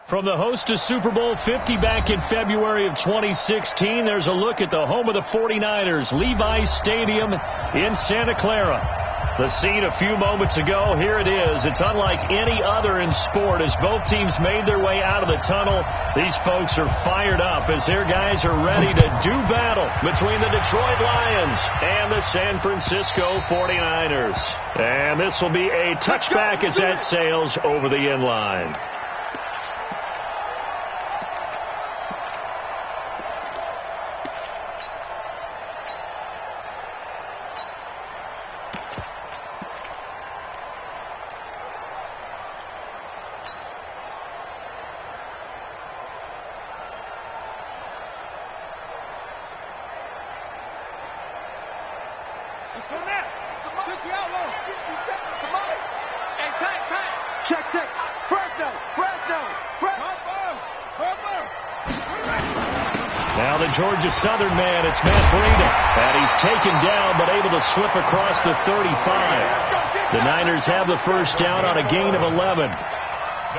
From the host to Super Bowl 50 back in February of 2016, there's a look at the home of the 49ers, Levi's Stadium in Santa Clara. The scene a few moments ago, here it is. It's unlike any other in sport as both teams made their way out of the tunnel. These folks are fired up as their guys are ready to do battle between the Detroit Lions and the San Francisco 49ers. And this will be a touchback as that sails over the end line. Now the Georgia Southern man, it's Matt Breida. And he's taken down but able to slip across the 35. The Niners have the first down on a gain of 11.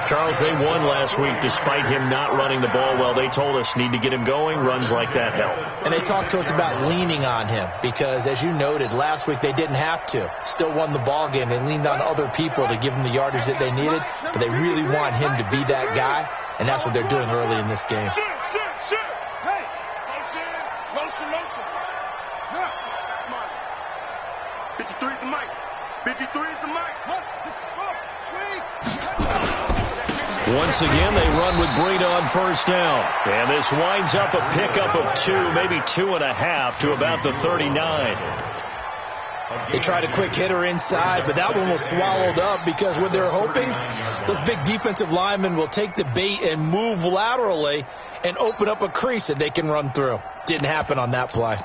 Charles, they won last week despite him not running the ball well. They told us need to get him going. Runs like that help. And they talked to us about leaning on him because, as you noted, last week they didn't have to. Still won the ball game. They leaned on other people to give them the yardage that they needed, but they really want him to be that guy, and that's what they're doing early in this game. Once again, they run with Breida on first down. And this winds up a pickup of 2, maybe 2.5 to about the 39. They tried a quick hitter inside, but that one was swallowed up because what they're hoping, those big defensive linemen will take the bait and move laterally and open up a crease that they can run through. Didn't happen on that play.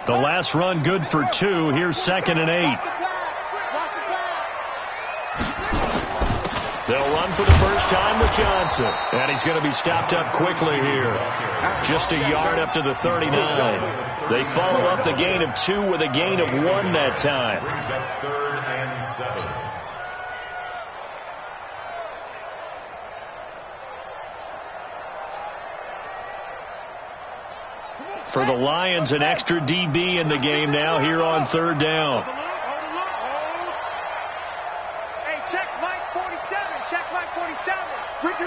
The last run good for 2. Here's 2nd and 8. They'll run for the first time with Johnson. And he's going to be stopped up quickly here. Just a yard up to the 39. They follow up the gain of 2 with a gain of 1 that time. 3rd and 7. For the Lions, an extra DB in the game now here on 3rd down. Hey, check Mike 47. Check Mike 47. Ricky.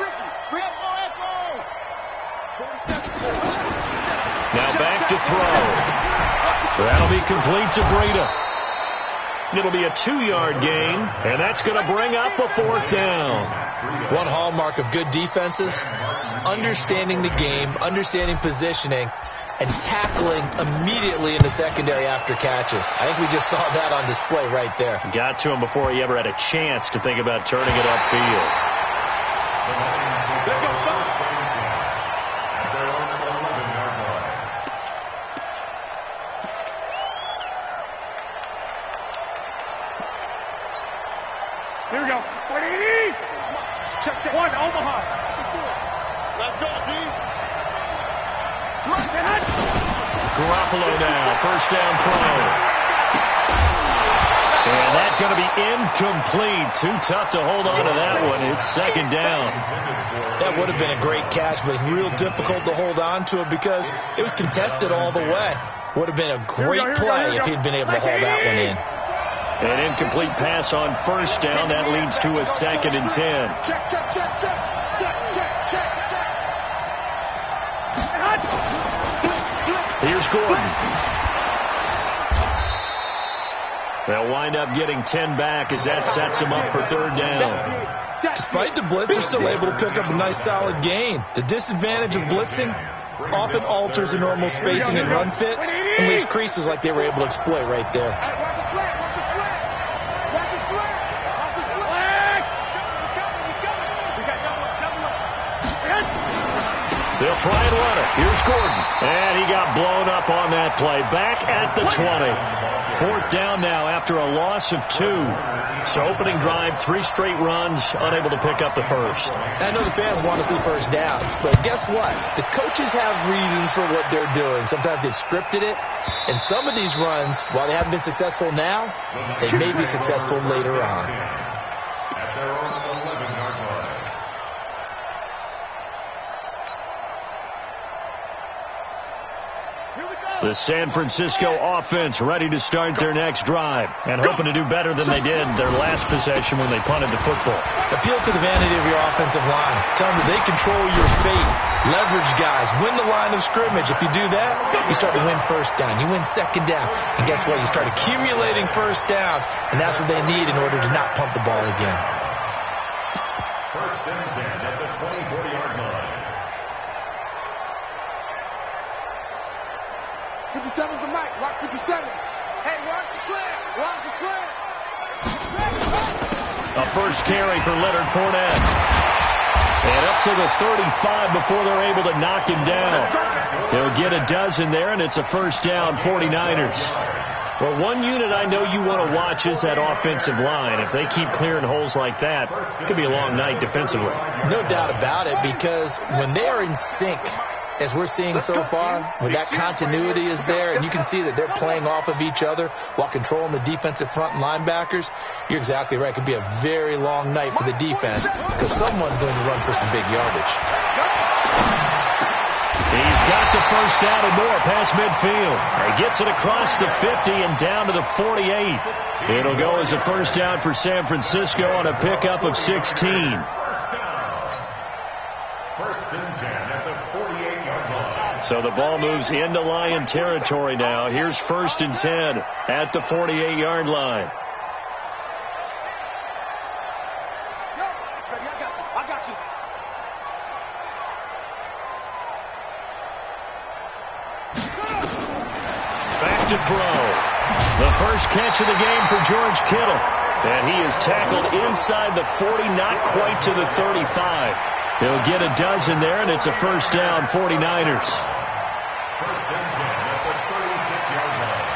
Now back to throw. That'll be complete to Breida. It'll be a 2-yard gain, and that's going to bring up a 4th down. One hallmark of good defenses is understanding the game, understanding positioning, and tackling immediately in the secondary after catches. I think we just saw that on display right there. Got to him before he ever had a chance to think about turning it upfield. Here we go. Check. 1, Omaha. Let's go, D. Garoppolo now, first down throw. And that's going to be incomplete. Too tough to hold on to that one. It's 2nd down. That would have been a great catch, but it's real difficult to hold on to it because it was contested all the way. Would have been a great play if he'd been able to haul that one in. An incomplete pass on first down. That leads to a 2nd and 10. Check. Here's Gordon. They'll wind up getting 10 back as that sets them up for 3rd down. Despite the blitz, they're still able to pick up a nice solid gain. The disadvantage of blitzing often alters the normal spacing and run fits and leaves creases like they were able to exploit right there. They'll try and run it. Here's Gordon. And he got blown up on that play. Back at the 20. 4th down now after a loss of 2. So opening drive, 3 straight runs, unable to pick up the first. I know the fans want to see first downs, but guess what? The coaches have reasons for what they're doing. Sometimes they've scripted it, and some of these runs, while they haven't been successful now, they may be successful later on. At their own 11-yard line. The San Francisco offense ready to start their next drive and hoping to do better than they did their last possession when they punted the football. Appeal to the vanity of your offensive line. Tell them that they control your fate. Leverage guys. Win the line of scrimmage. If you do that, you start to win first down. You win second down. And guess what? You start accumulating first downs, and that's what they need in order to not punt the ball again. First and 10 at the 20-40-yard line. 57's the mic. Rock 57. Hey, watch the slant. Watch the slant. A first carry for Leonard Fournette. And up to the 35 before they're able to knock him down. He'll get a dozen there, and it's a first down, 49ers. Well, one unit I know you want to watch is that offensive line. If they keep clearing holes like that, it could be a long night defensively. No doubt about it, because when they are in sync, as we're seeing so far, when that continuity is there, and you can see that they're playing off of each other while controlling the defensive front and linebackers, you're exactly right. It could be a very long night for the defense because someone's going to run for some big yardage. He's got the first down and more past midfield. He gets it across the 50 and down to the 48. It'll go as a first down for San Francisco on a pickup of 16. First and 10 at the 48-yard line. So the ball moves into Lion territory now. Here's first and 10 at the 48-yard line. Yo, baby, I got you. I got you. Back to throw. The first catch of the game for George Kittle. And he is tackled inside the 40, not quite to the 35. He'll get a dozen there, and it's a first down, 49ers. First and 10 at the 36-yard line.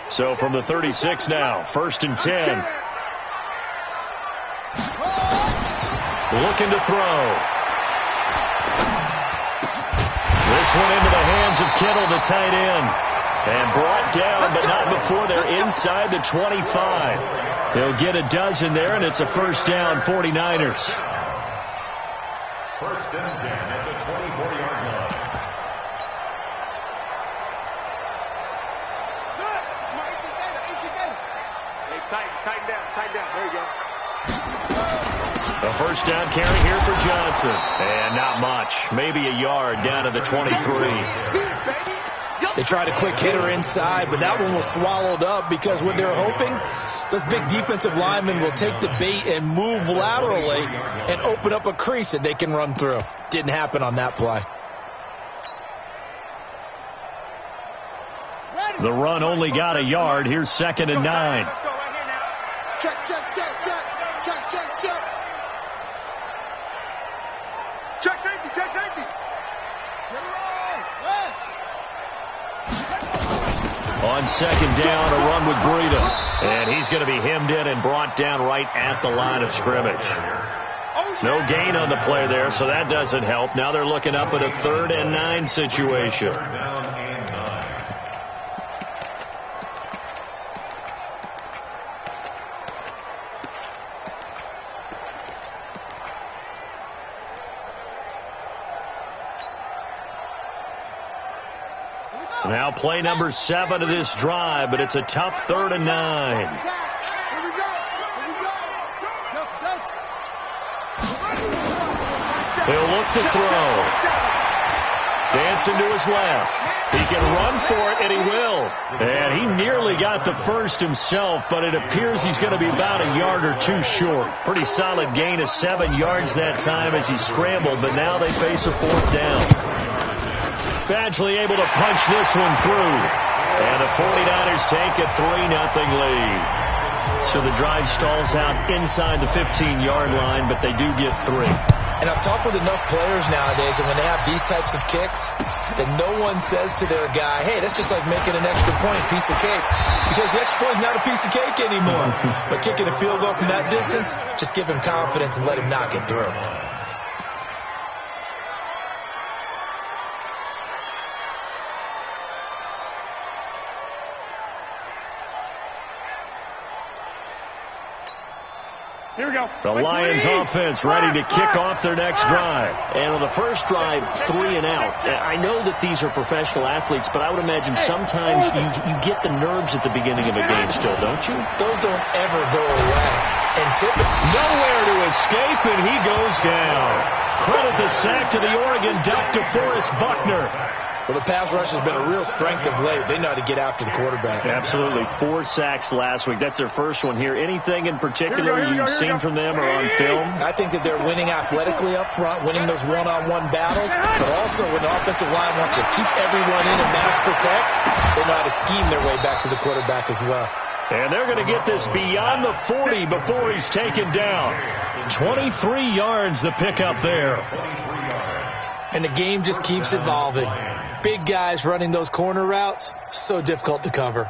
So from the 36 now, first and 10. Looking to throw. This one into the hands of Kittle, the tight end. And brought down, but not before they're inside the 25. They'll get a dozen there, and it's a first down, 49ers. First and 10 at the 24-yard line. Tighten down. There you go. A first down carry here for Johnson. And not much. Maybe a yard down to the 23. They tried a quick hitter inside, but that one was swallowed up because what they're hoping, this big defensive lineman will take the bait and move laterally and open up a crease that they can run through. Didn't happen on that play. The run only got a yard. Here's second and 9. Let's go right here now. Check. Check safety. Get it wrong. On second down, a run with Breida. And he's going to be hemmed in and brought down right at the line of scrimmage. No gain on the play there, so that doesn't help. Now they're looking up at a 3rd and 9 situation. Now play number 7 of this drive, but it's a tough 3rd and 9. Here we go. He'll look to throw. Dancing to his left. He can run for it, and he will. And he nearly got the first himself, but it appears he's going to be about a yard or two short. Pretty solid gain of 7 yards that time as he scrambled, but now they face a 4th down. Badgley able to punch this one through. And the 49ers take a 3-0 lead. So the drive stalls out inside the 15-yard line, but they do get 3. And I've talked with enough players nowadays that when they have these types of kicks, that no one says to their guy, hey, that's just like making an extra point, piece of cake. Because the extra point is not a piece of cake anymore. But kicking a field goal from that distance, just give him confidence and let him knock it through. Here we go. The Lions offense ready to kick off their next drive. And on the first drive, 3 and out. I know that these are professional athletes, but I would imagine sometimes you get the nerves at the beginning of a game still, don't you? Those don't ever go away. And typically, nowhere to escape, and he goes down. Credit the sack to the Oregon Duck, DeForest Buckner. Well, the pass rush has been a real strength of late. They know how to get after the quarterback. Absolutely. 4 sacks last week. That's their first one here. Anything in particular you've seen from them or on film? I think that they're winning athletically up front, winning those one-on-one battles, but also when the offensive line wants to keep everyone in and mass protect, they know how to scheme their way back to the quarterback as well. And they're going to get this beyond the 40 before he's taken down. 23 yards the pickup there. And the game just keeps evolving. Big guys running those corner routes, so difficult to cover.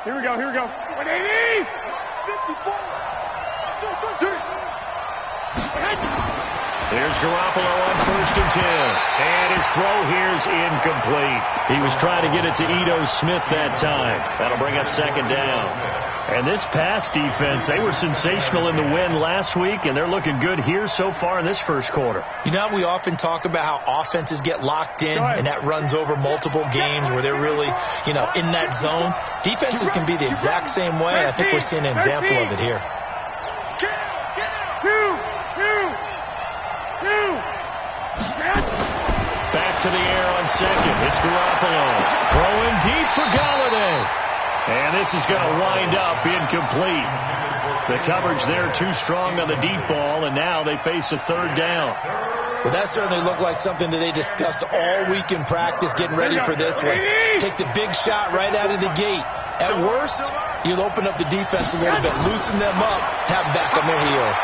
Here we go, here we go. 180! 54! There's Garoppolo on 1st and 10. And his throw here's incomplete. He was trying to get it to Ito Smith that time. That'll bring up 2nd down. And this pass defense, they were sensational in the win last week, and they're looking good here so far in this first quarter. You know, we often talk about how offenses get locked in, and that runs over multiple games where they're really, in that zone. Defenses can be the exact same way, and I think we're seeing an example of it here. Back to the air on 2nd. It's Garoppolo. Throwing deep for Galladay. And this is going to wind up incomplete. The coverage there too strong on the deep ball, and now they face a 3rd down. Well, that certainly looked like something that they discussed all week in practice, getting ready for this one. Take the big shot right out of the gate. At worst, you'll open up the defense a little bit, loosen them up, have them back on their heels.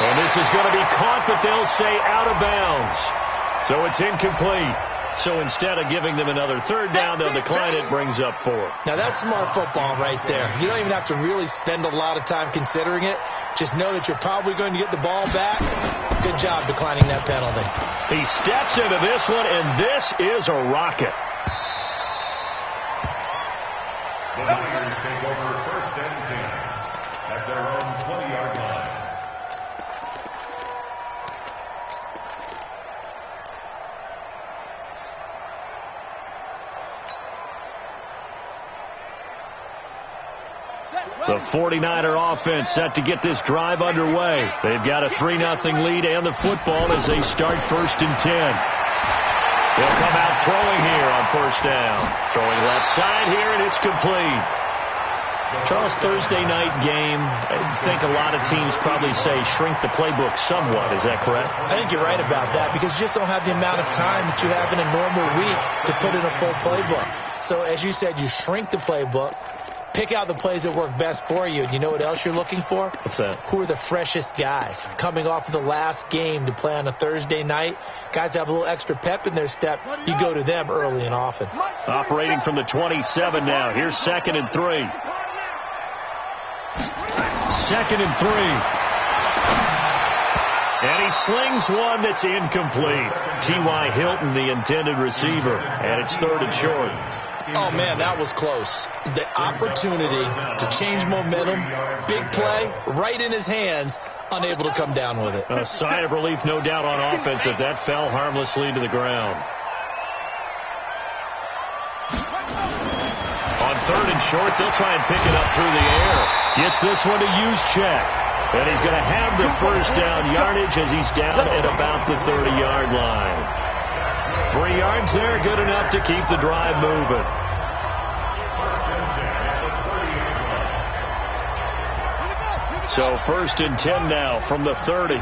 And this is going to be caught, but they'll say out of bounds. So it's incomplete. So instead of giving them another 3rd down, they'll decline it, brings up 4. Now that's smart football right there. You don't even have to really spend a lot of time considering it. Just know that you're probably going to get the ball back. Good job declining that penalty. He steps into this one, and this is a rocket. The Niners take over 1st and 10 at their own 20-yard line. The 49er offense set to get this drive underway. They've got a 3-0 lead and the football as they start 1st and 10. They'll come out throwing here on 1st down. Throwing left side here, and it's complete. Charles, Thursday night game, I think a lot of teams probably say shrink the playbook somewhat. Is that correct? I think you're right about that because you just don't have the amount of time that you have in a normal week to put in a full playbook. So as you said, you shrink the playbook. Pick out the plays that work best for you. You know what else you're looking for? What's that? Who are the freshest guys? Coming off of the last game to play on a Thursday night. Guys have a little extra pep in their step. You go to them early and often. Operating from the 27 now. Here's 2nd and 3. 2nd and 3. And he slings one that's incomplete. T.Y. Hilton, the intended receiver. And it's 3rd and short. Oh, man, that was close. The opportunity to change momentum, big play, right in his hands, unable to come down with it. A sigh of relief, no doubt, on offense if that fell harmlessly to the ground. On 3rd and short, they'll try and pick it up through the air. Gets this one to Juszczyk. And he's going to have the first down yardage as he's down at about the 30-yard line. 3 yards there, good enough to keep the drive moving. So 1st and 10 now from the 30.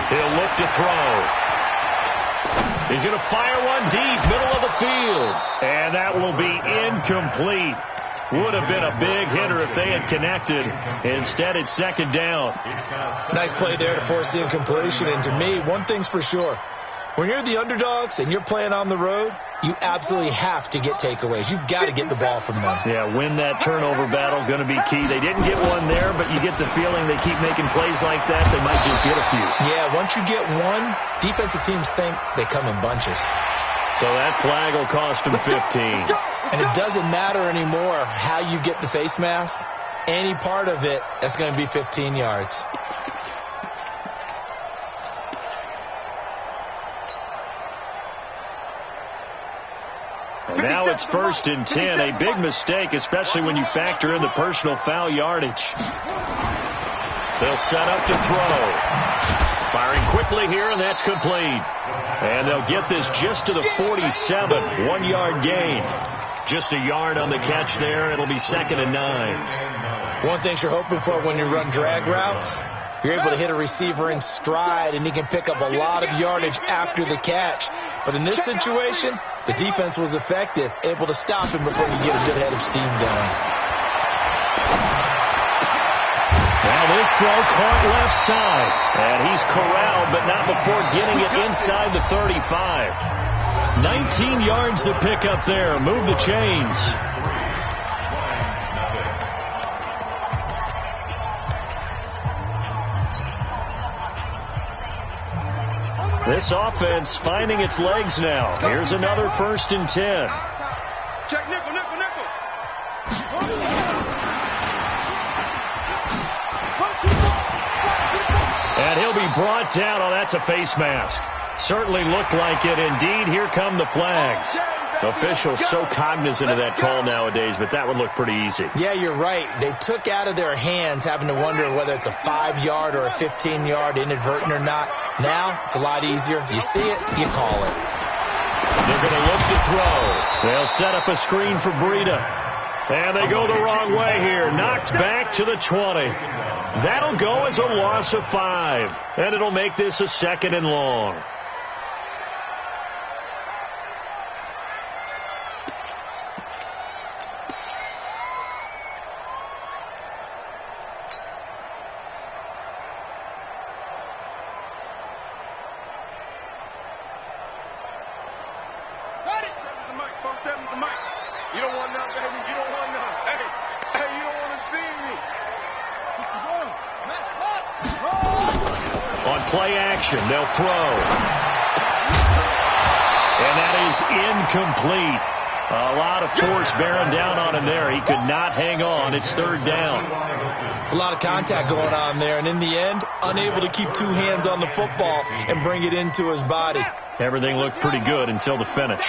He'll look to throw. He's going to fire one deep, middle of the field. And that will be incomplete. Would have been a big hitter if they had connected. Instead, it's 2nd down. Nice play there to force the incompletion. And to me, one thing's for sure. When you're the underdogs and you're playing on the road, you absolutely have to get takeaways. You've got to get the ball from them. Yeah, win that turnover battle, going to be key. They didn't get one there, but you get the feeling they keep making plays like that, they might just get a few. Yeah, once you get one, defensive teams think they come in bunches. So that flag will cost them 15. And it doesn't matter anymore how you get the face mask. Any part of it, that's going to be 15 yards. And now it's 1st and 10. A big mistake, especially when you factor in the personal foul yardage. They'll set up to throw. Firing quickly here, and that's complete. And they'll get this just to the 47. 1-yard gain. Just a yard on the catch there. It'll be 2nd and 9. One thing you're hoping for when you run drag routes, you're able to hit a receiver in stride, and he can pick up a lot of yardage after the catch. But in this situation, the defense was effective, able to stop him before you get a good head of steam going. Now this throw caught left side. And he's corralled, but not before getting it inside the 35. 19 yards to pick up there. Move the chains. This offense finding its legs now. Here's another 1st and 10. Check nickel, nickel, nickel. And he'll be brought down. Oh, that's a face mask. Certainly looked like it. Indeed, here come the flags. Officials so cognizant of that call nowadays, but that would look pretty easy. Yeah, you're right. They took out of their hands having to wonder whether it's a 5-yard or a 15-yard inadvertent or not. Now, it's a lot easier. You see it, you call it. They're going to look to throw. They'll set up a screen for Breida. And they go the wrong way here. Knocked back to the 20. That'll go as a loss of 5. And it'll make this a 2nd and long. You don't want none, baby. You don't want none. Hey, you don't want to see me. On play action, they'll throw. And that is incomplete. A lot of force bearing down on him there. He could not hang on. It's 3rd down. It's a lot of contact going on there. And in the end, unable to keep 2 hands on the football and bring it into his body. Everything looked pretty good until the finish.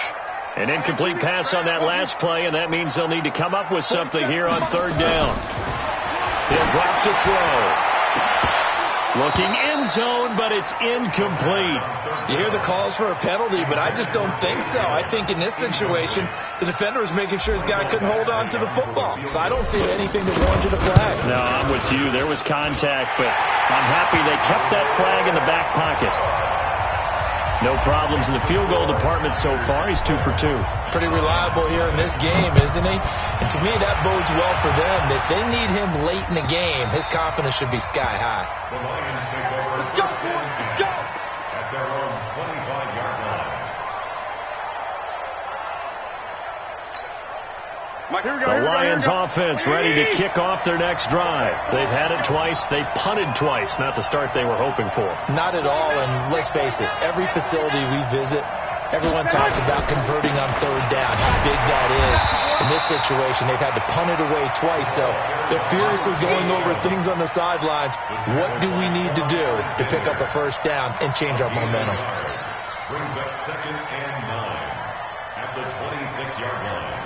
An incomplete pass on that last play, and that means they'll need to come up with something here on 3rd down. He'll drop to throw. Looking end zone, but it's incomplete. You hear the calls for a penalty, but I just don't think so. I think in this situation, the defender was making sure his guy couldn't hold on to the football. So I don't see anything that warranted a flag. No, I'm with you. There was contact, but I'm happy they kept that flag in the back pocket. No problems in the field goal department so far. He's 2 for 2. Pretty reliable here in this game, isn't he? And to me, that bodes well for them. If they need him late in the game, his confidence should be sky high. The Lions take over. Let's go! Let's go! At their own 25-yard line. The Lions offense ready to kick off their next drive. They've had it twice. They punted twice. Not the start they were hoping for. Not at all, and let's face it, every facility we visit, everyone talks about converting on 3rd down, how big that is. In this situation, they've had to punt it away twice, so they're furiously going over things on the sidelines. What do we need to do to pick up a first down and change our momentum? Brings up 2nd and 9 at the 26-yard line.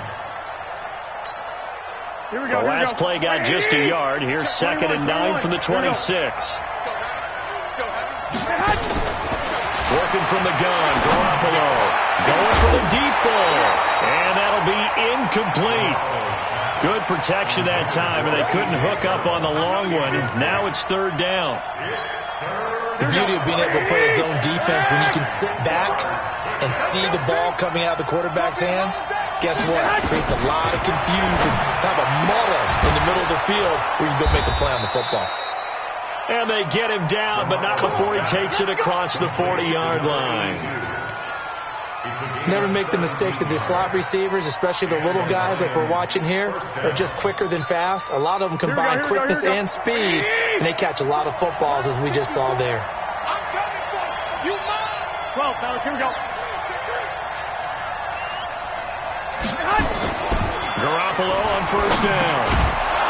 Here we go. The last play got just a yard. Here's 2nd and 9 from the 26. Working from the gun, Garoppolo going for the deep ball, and that'll be incomplete. Good protection that time, and they couldn't hook up on the long one. Now it's 3rd down. The beauty of being able to play a zone defense when you can sit back and see the ball coming out of the quarterback's hands, guess what? It creates a lot of confusion, kind of a muddle in the middle of the field where you can go make a play on the football. And they get him down, but not before he takes it across the 40-yard line. Never make the mistake that the slot receivers, especially the little guys like we're watching here, are just quicker than fast. A lot of them combine quickness and speed, and they catch a lot of footballs, as we just saw there. I'm coming for you. 12, fellas, here we go. Garoppolo on 1st down.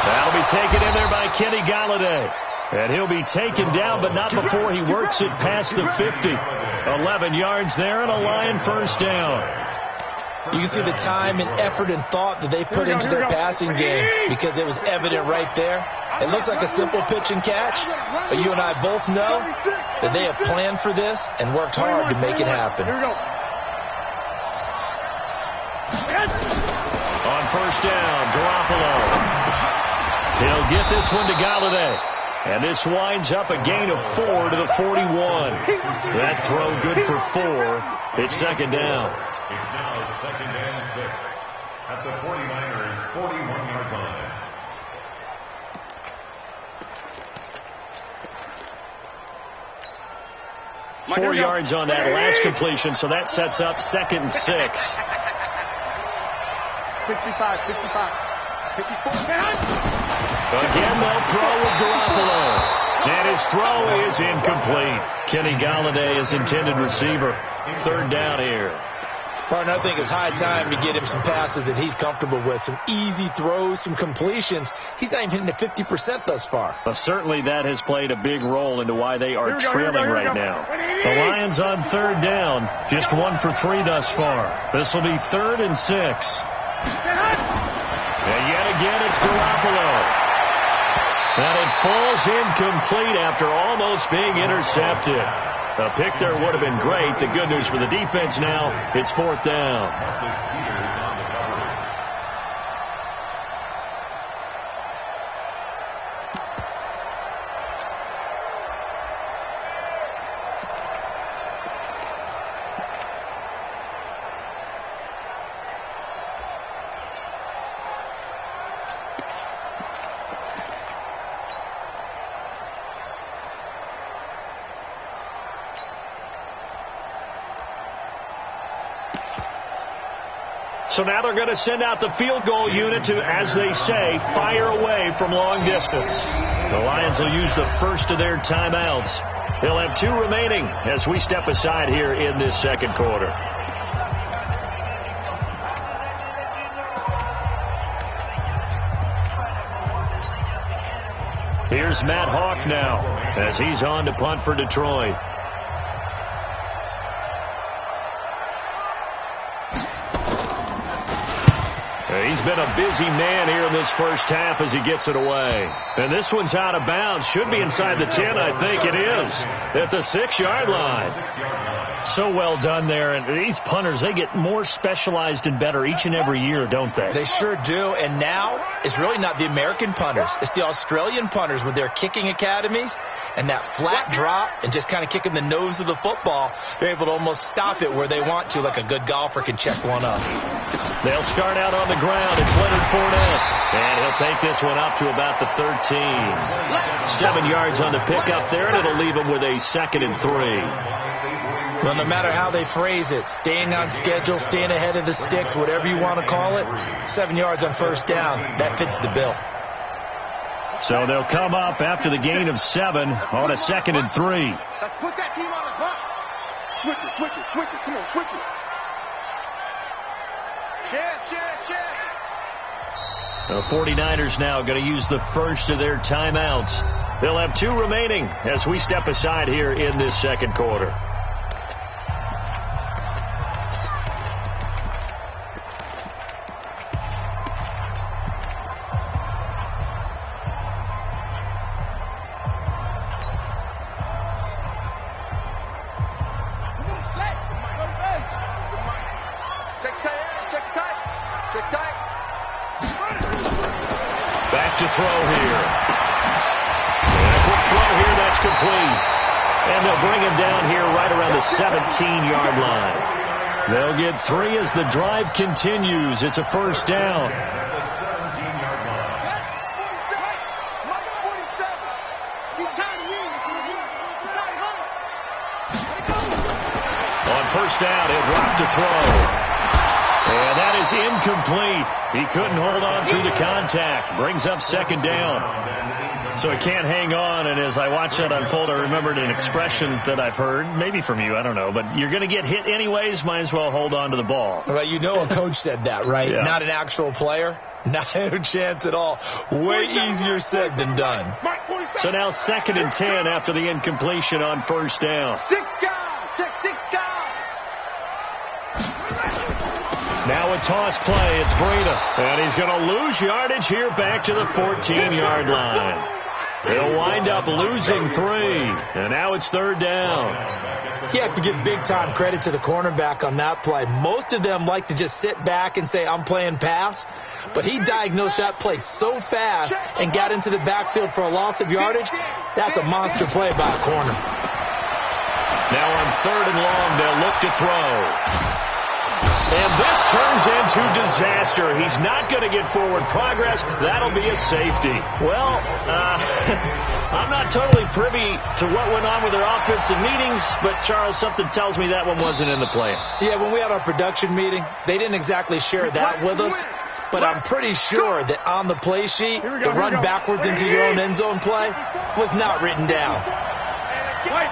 That'll be taken in there by Kenny Galladay. And he'll be taken down, but not before he works it past the 50. 11 yards there and a Lion 1st down. You can see the time and effort and thought that they put into their passing game because it was evident right there. It looks like a simple pitch and catch, but you and I both know that they have planned for this and worked hard to make it happen. Here we go. On 1st down, Garoppolo. He'll get this one to Galladay. And this winds up a gain of 4 to the 41. That throw good for 4. It's 2nd down. It's now 2nd and 6 at the 49ers' 41-yard line. 4 yards on that last completion, so that sets up 2nd and 6. 65, 55, 54. Again, they'll throw with Garoppolo. And his throw is incomplete. Kenny Galladay is intended receiver. 3rd down here. Martin, I think it's high time to get him some passes that he's comfortable with. Some easy throws, some completions. He's not even hitting the 50% thus far. Well, certainly that has played a big role into why they are trailing right now. The Lions on 3rd down. Just 1 for 3 thus far. This will be 3rd and 6. And yet again, it's Garoppolo. And it falls incomplete after almost being intercepted. A pick there would have been great. The good news for the defense now, it's 4th down. So now they're going to send out the field goal unit to, as they say, fire away from long distance. The Lions will use the first of their timeouts. They'll have 2 remaining as we step aside here in this 2nd quarter. Here's Matt Hawk now as he's on to punt for Detroit. He's been a busy man here in this first half as he gets it away. And this one's out of bounds. Should be inside the 10, I think it is. At the 6-yard line. So well done there. And these punters, they get more specialized and better each and every year, don't they? They sure do. And now it's really not the American punters. It's the Australian punters with their kicking academies and that flat drop and just kind of kicking the nose of the football. They're able to almost stop it where they want to, like a good golfer can check one up. They'll start out on the ground. It's Leonard Fournette. And he'll take this one up to about the 13. 7 yards on the pickup there, and it'll leave him with a 2nd and 3. Well, no matter how they phrase it, staying on schedule, staying ahead of the sticks, whatever you want to call it, 7 yards on 1st down, that fits the bill. So they'll come up after the gain of 7 on a 2nd and 3. Let's put that team on the clock. Switch it. Come on, switch it. Check. The 49ers now going to use the first of their timeouts. They'll have 2 remaining as we step aside here in this second quarter. Back to throw here. And a quick throw here, that's complete. And they'll bring him down here right around the 17-yard line. They'll get 3 as the drive continues. It's a first down. On first down, he'll drop to throw. And that is incomplete. He couldn't hold on through the contact. Brings up second down. So he can't hang on. And as I watched that unfold, I remembered an expression that I've heard, maybe from you, I don't know. But you're going to get hit anyways, might as well hold on to the ball. Well, you know a coach said that, right? Yeah. Not an actual player. Not a chance at all. Way easier said than done. So now 2nd and 10 after the incompletion on first down. Now a toss play. It's Breida. And he's going to lose yardage here back to the 14-yard line. They'll wind up losing 3. And now it's 3rd down. You have to give big-time credit to the cornerback on that play. Most of them like to just sit back and say, I'm playing pass. But he diagnosed that play so fast and got into the backfield for a loss of yardage. That's a monster play by a corner. Now on 3rd and long, they'll look to throw. And this turns into disaster. He's not going to get forward progress. That'll be a safety. Well, I'm not totally privy to what went on with their offensive meetings, but, Charles, something tells me that one wasn't in the plan. Yeah, when we had our production meeting, they didn't exactly share that with us. But I'm pretty sure that on the play sheet, the run backwards into your own end zone play was not written down. White.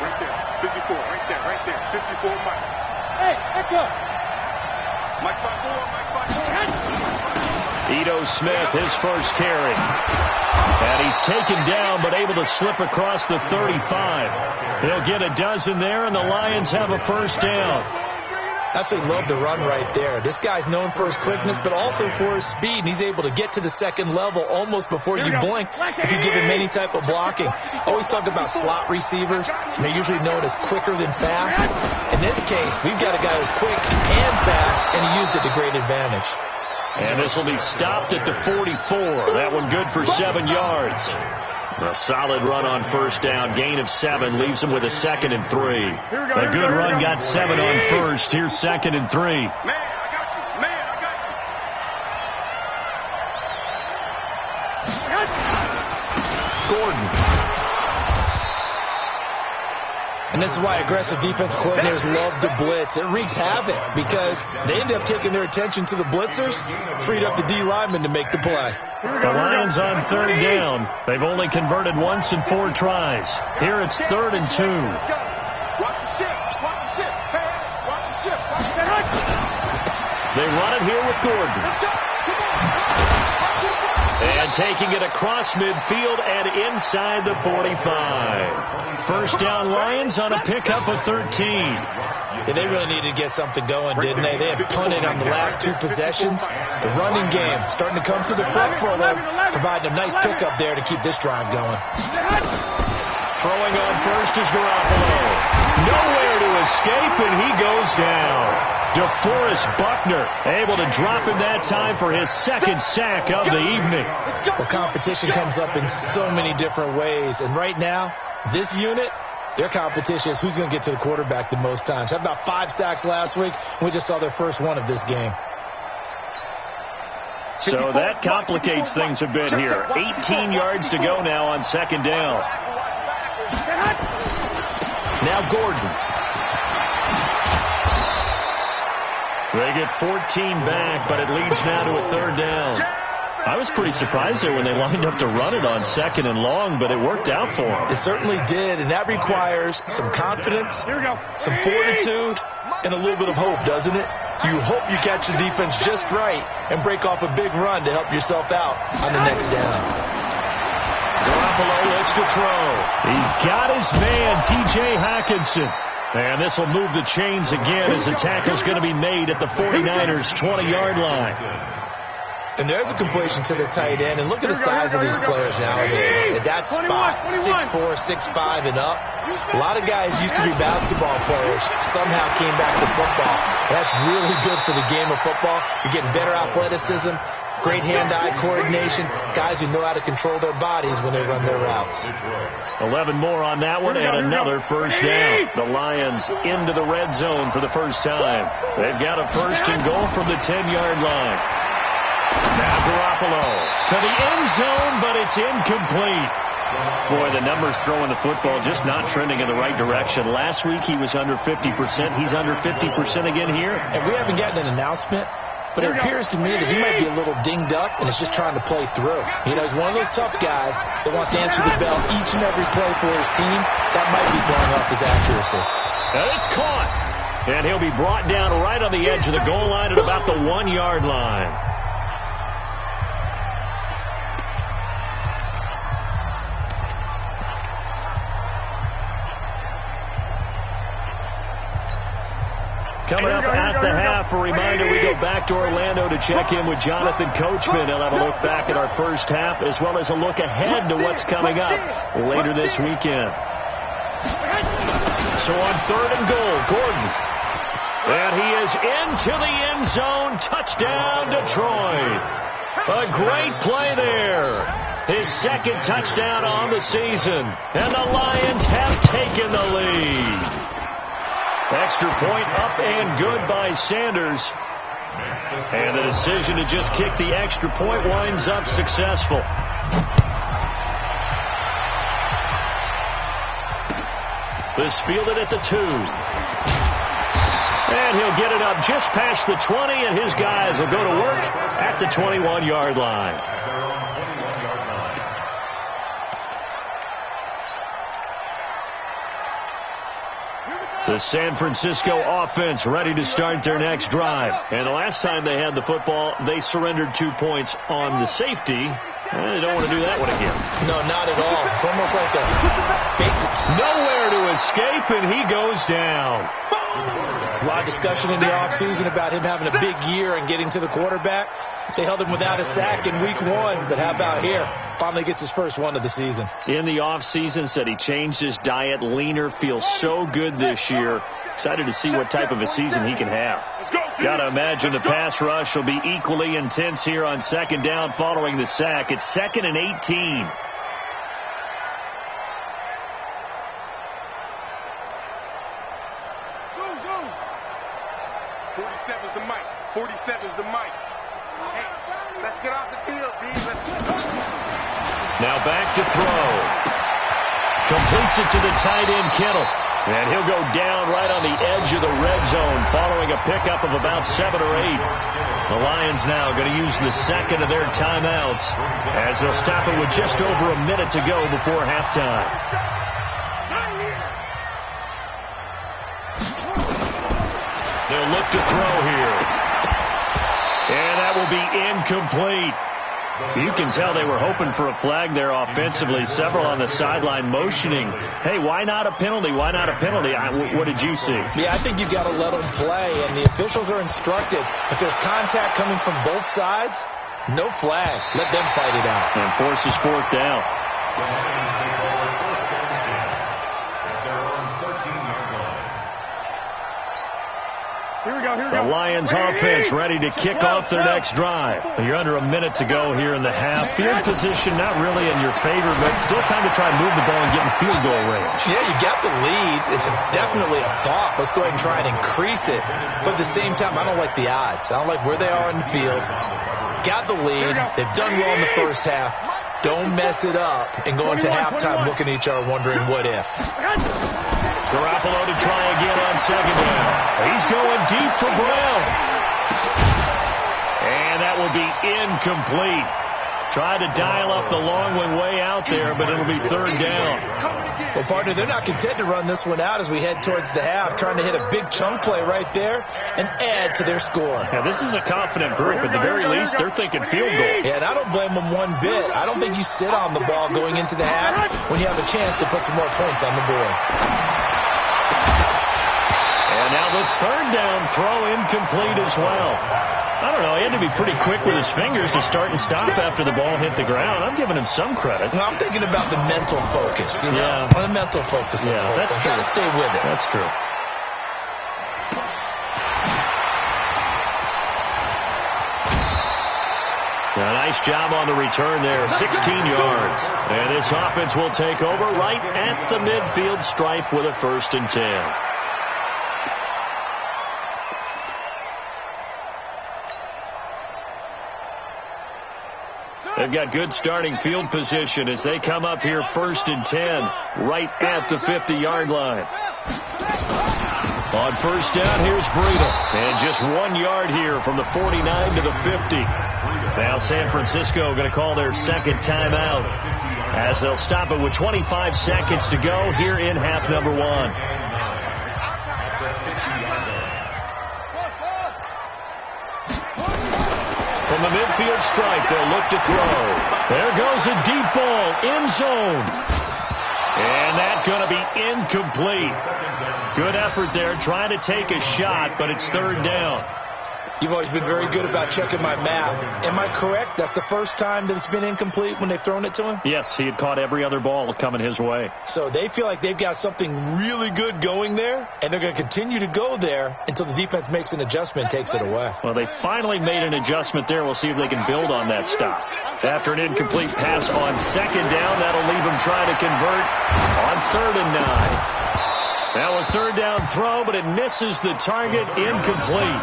Right there, 54, right there, 54, Mike. Hey, echo. Mike 5-4. Ito Smith, his first carry. And he's taken down, but able to slip across the 35. He'll get a dozen there, and the Lions have a first down. Absolutely love the run right there. This guy's known for his quickness, but also for his speed. And he's able to get to the second level almost before you blink if you give him any type of blocking. Always talk about slot receivers. They're usually known as quicker than fast. In this case, we've got a guy who's quick and fast, and he used it to great advantage. And this will be stopped at the 44. That one good for 7 yards. A solid run on first down. Gain of 7 leaves him with a 2nd and 3. A good run got 7 on first. Here's 2nd and 3. Man, I got you. Gordon. And this is why aggressive defensive coordinators love to blitz. It wreaks havoc because they end up taking their attention to the blitzers, freed up the D lineman to make the play. The Lions on 3rd down. They've only converted once in 4 tries. Here it's 3rd and 2. Watch the ship. Hey, watch the ship. They run it here with Gordon. And taking it across midfield and inside the 45. First down Lions on a pickup of 13. Yeah, they really needed to get something going, didn't they? They had punted on the last 2 possessions. The running game starting to come to the front for them, providing a nice pickup there to keep this drive going. Throwing on first is Garoppolo. Nowhere to escape, and he goes down. DeForest Buckner able to drop him that time for his 2nd sack of the evening. Well, competition comes up in so many different ways, and right now, this unit, their competition is who's going to get to the quarterback the most times. Had about 5 sacks last week. We just saw their first one of this game. So that complicates things a bit here. 18 yards to go now on 2nd down. Now Gordon. They get 14 back, but it leads now to a 3rd down. I was pretty surprised there when they lined up to run it on 2nd and long, but it worked out for them. It certainly did, and that requires some confidence, some fortitude, and a little bit of hope, doesn't it? You hope you catch the defense just right and break off a big run to help yourself out on the next down. Garoppolo looks to throw. He's got his man, T.J. Hockenson. And this will move the chains again as the tackle's going to be made at the 49ers' 20-yard line. And there's a completion to the tight end. And look at the size of these players nowadays. At that spot, 6'4", 6'5", and up. A lot of guys used to be basketball players, somehow came back to football. That's really good for the game of football. You're getting better athleticism, great hand-eye coordination, guys who know how to control their bodies when they run their routes. 11 more on that one, and another first down. The Lions into the red zone for the first time. They've got a first and goal from the 10-yard line. Now Garoppolo to the end zone, but it's incomplete. Boy, the numbers throwing the football just not trending in the right direction. Last week he was under 50%. He's under 50% again here. And we haven't gotten an announcement, but it appears to me that he might be a little dinged up and is just trying to play through. You know, he's one of those tough guys that wants to answer the bell each and every play for his team. That might be throwing off his accuracy. And it's caught. And he'll be brought down right on the edge of the goal line at about the 1-yard line. Coming up at the half, a reminder, we go back to Orlando to check in with Jonathan Coachman. He'll have a look back at our first half as well as a look ahead to what's coming up later this weekend. So on 3rd and goal, Gordon. And he is into the end zone. Touchdown, Detroit. A great play there. His second touchdown on the season. And the Lions have taken the lead. Extra point up and good by Sanders. And the decision to just kick the extra point winds up successful. This fielded at the 2. And he'll get it up just past the 20, and his guys will go to work at the 21-yard line. The San Francisco offense ready to start their next drive. And the last time they had the football, they surrendered 2 points on the safety. And they don't want to do that one again. No, not at all. It's almost like a basic. Nowhere to escape, and he goes down. There's a lot of discussion in the offseason about him having a big year and getting to the quarterback. They held him without a sack in week 1, but how about here? Finally gets his first one of the season. In the offseason, said he changed his diet, leaner, feels so good this year. Excited to see what type of a season he can have. Got to imagine the pass rush will be equally intense here on 2nd down following the sack. It's 2nd and 18. Is the mic. 47's the mic. Hey, let's get off the field, D. Let's go. Now back to throw. Completes it to the tight end, Kittle. And he'll go down right on the edge of the red zone following a pickup of about 7 or 8. The Lions now going to use the second of their timeouts as they'll stop it with just over a minute to go before halftime. They'll look to throw here. And that will be incomplete. You can tell they were hoping for a flag there offensively. Several on the sideline motioning. Hey, why not a penalty? Why not a penalty? What did you see? Yeah, I think you've got to let them play, and the officials are instructed. If there's contact coming from both sides, no flag. Let them fight it out. And forces 4th down. The Lions offense ready to kick off their next drive. You're under a minute to go here in the half. Field position not really in your favor, but still time to try and move the ball and get in field goal range. Yeah, you got the lead. It's definitely a thought. Let's go ahead and try and increase it. But at the same time, I don't like the odds. I don't like where they are in the field. Got the lead. They've done well in the first half. Don't mess it up and go into halftime looking at each other wondering what if. Garoppolo to try again on 2nd down. He's going deep for Brown. And that will be incomplete. Tried to dial up the long one way out there, but it'll be third down. Well, partner, they're not content to run this one out as we head towards the half, trying to hit a big chunk play right there and add to their score. Yeah, this is a confident group. At the very least, they're thinking field goal. Yeah, and I don't blame them one bit. I don't think you sit on the ball going into the half when you have a chance to put some more points on the board. And now the third down throw incomplete as well. I don't know. He had to be pretty quick with his fingers to start and stop after the ball hit the ground. I'm giving him some credit. Well, I'm thinking about the mental focus. You know? Yeah. The mental focus. Yeah, that's true. Got to stay with it. That's true. A nice job on the return there, 16 yards. And this offense will take over right at the midfield stripe with a 1st and 10. They've got good starting field position as they come up here 1st and 10 right at the 50-yard line. On 1st down, here's Breida. And just 1 yard here from the 49 to the 50. Now San Francisco going to call their second timeout as they'll stop it with 25 seconds to go here in half number 1. From the midfield stripe, they'll look to throw. There goes a deep ball, end zone. And that's going to be incomplete. Good effort there, trying to take a shot, but it's third down. You've always been very good about checking my math. Am I correct? That's the first time that it's been incomplete when they've thrown it to him? Yes, he had caught every other ball coming his way. So they feel like they've got something really good going there, and they're going to continue to go there until the defense makes an adjustment and takes it away. Well, they finally made an adjustment there. We'll see if they can build on that stop. After an incomplete pass on second down, that'll leave them trying to convert on 3rd and 9. Now a third down throw, but it misses the target, incomplete.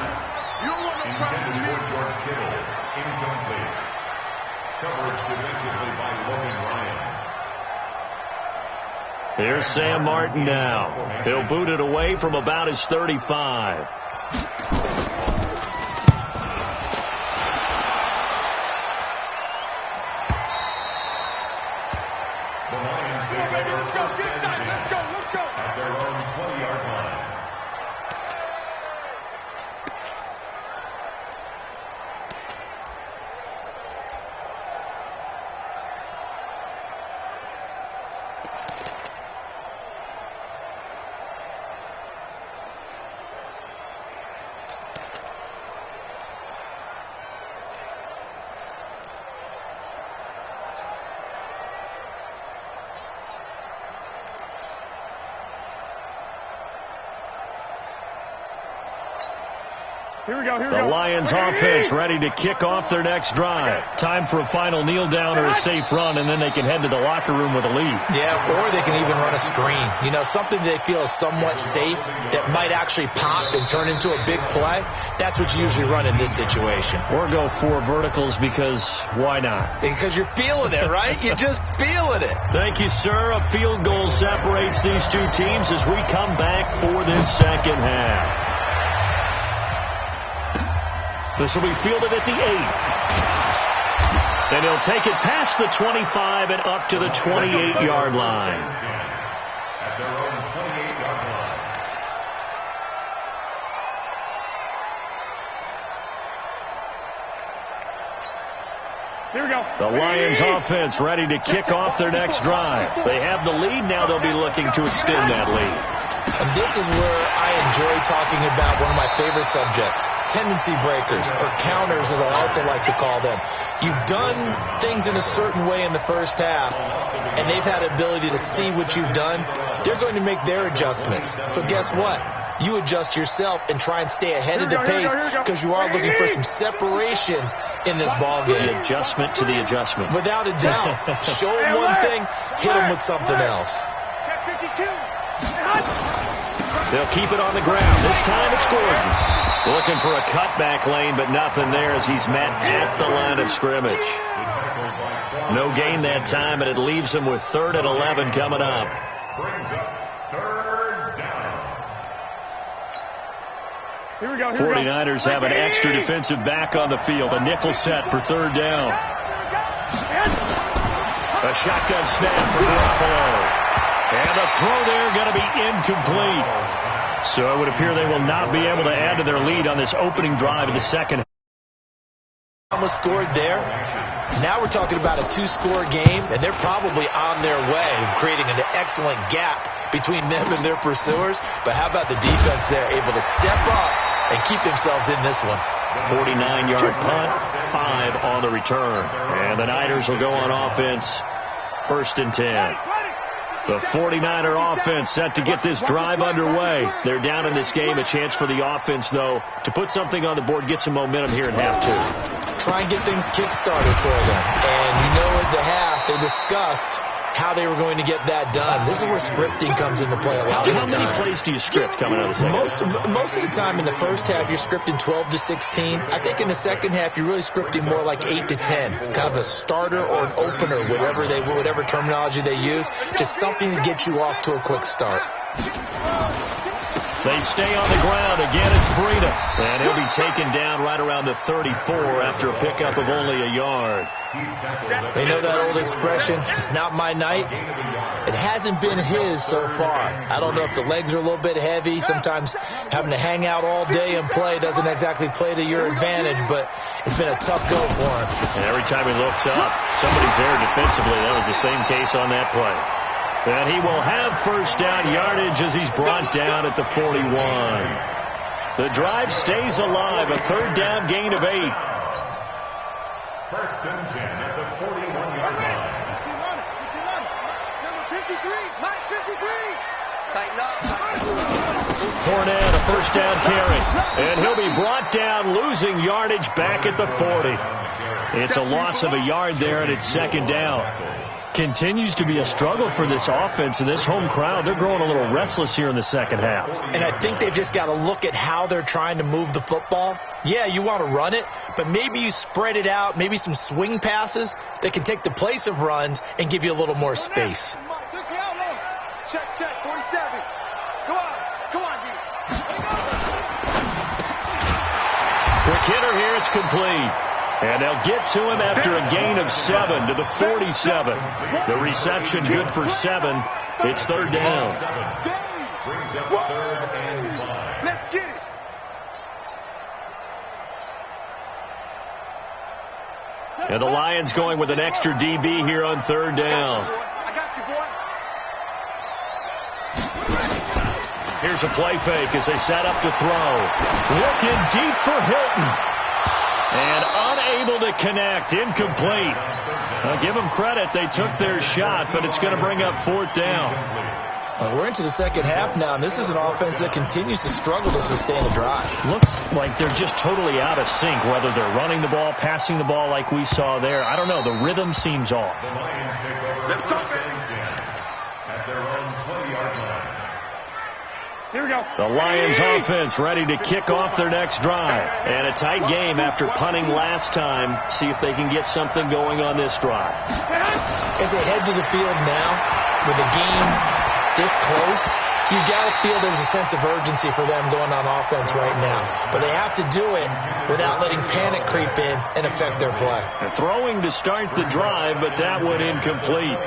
Intended for George Kittle. Incomplete. Coverage defensively by Logan Ryan. Here's Sam Martin now. He'll boot it away from about his 35. The Lions take over 1st and 10 at their own 20-yard line. Here we go. The Lions offense ready to kick off their next drive. Time for a final kneel down or a safe run, and then they can head to the locker room with a lead. Yeah, or they can even run a screen. You know, something they feel is somewhat safe that might actually pop and turn into a big play. That's what you usually run in this situation. Or go 4 verticals because why not? Because you're feeling it, right? You're just feeling it. Thank you, sir. A field goal separates these two teams as we come back for this second half. This will be fielded at the 8. And he'll take it past the 25 and up to the 28-yard line. At their own 28-yard line. Here we go. The Lions offense ready to kick off their next drive. They have the lead. Now they'll be looking to extend that lead. And this is where I enjoy talking about one of my favorite subjects, tendency breakers, or counters as I also like to call them. You've done things in a certain way in the first half, and they've had the ability to see what you've done. They're going to make their adjustments. So guess what? You adjust yourself and try and stay ahead of the pace because you are looking for some separation in this ball game. The adjustment to the adjustment. Without a doubt. Show them one thing, hit them with something else. Check 52. They'll keep it on the ground. This time it's Gordon. Looking for a cutback lane, but nothing there as he's met at the line of scrimmage. No gain that time, and it leaves him with 3rd and 11 coming up. Brings up 3rd down. Here we go. 49ers have an extra defensive back on the field. A nickel set for 3rd down. A shotgun snap for Garoppolo. And the throw there going to be incomplete. So it would appear they will not be able to add to their lead on this opening drive of the second. Almost scored there. Now we're talking about a two-score game, and they're probably on their way, creating an excellent gap between them and their pursuers. But how about the defense there, able to step up and keep themselves in this one? 49-yard punt, 5 on the return. And the Niners will go on offense, 1st and 10. The 49er offense set to get this drive underway. They're down in this game. A chance for the offense, though, to put something on the board, get some momentum here in half 2. Try and get things kick-started for them. And you know at the half they discussed how they were going to get that done. This is where scripting comes into play a lot of the time. How many plays do you script coming out of the second half? Most of the time in the first half, you're scripting 12 to 16. I think in the second half, you're really scripting more like 8 to 10. Kind of a starter or an opener, whatever terminology they use. Just something to get you off to a quick start. They stay on the ground. Again, it's Breida. And he'll be taken down right around the 34 after a pickup of only a yard. They know that old expression, it's not my night. It hasn't been his so far. I don't know if the legs are a little bit heavy. Sometimes having to hang out all day and play doesn't exactly play to your advantage, but it's been a tough go for him. And every time he looks up, somebody's there defensively. That was the same case on that play. And he will have first down yardage as he's brought down at the 41. The drive stays alive, a 3rd down gain of 8. 1st and 10 at the 41-yard line. Number 53, Mike 53. Tighten up. Fournette, a first down carry. And he'll be brought down, losing yardage back at the 40. It's a loss of a yard there, and it's 2nd down. Continues to be a struggle for this offense and this home crowd. They're growing a little restless here in the second half. And I think they've just got to look at how they're trying to move the football. Yeah, you want to run it, but maybe you spread it out, maybe some swing passes that can take the place of runs and give you a little more space. Check, 47. Come on, D. Quick hitter here, it's complete. And they'll get to him after a gain of 7 to the 47. The reception good for 7. It's 3rd down. Brings up 3rd and 5. Let's get it. And the Lions going with an extra DB here on 3rd down. I got you, boy. Here's a play fake as they set up to throw. Looking deep for Hilton. And unable to connect. Incomplete. I'll give them credit. They took their shot, but it's going to bring up 4th down. We're into the second half now, and this is an offense that continues to struggle to sustain a drive. Looks like they're just totally out of sync, whether they're running the ball, passing the ball like we saw there. I don't know. The rhythm seems off. The Lions take over Let's go, 1st and 10 at their own 20-yard line. Here we go. The Lions offense ready to kick off their next drive. And a tight game after punting last time. See if they can get something going on this drive. As they head to the field now, with the game this close, you got to feel there's a sense of urgency for them going on offense right now. But they have to do it without letting panic creep in and affect their play. Throwing to start the drive, but that one incomplete.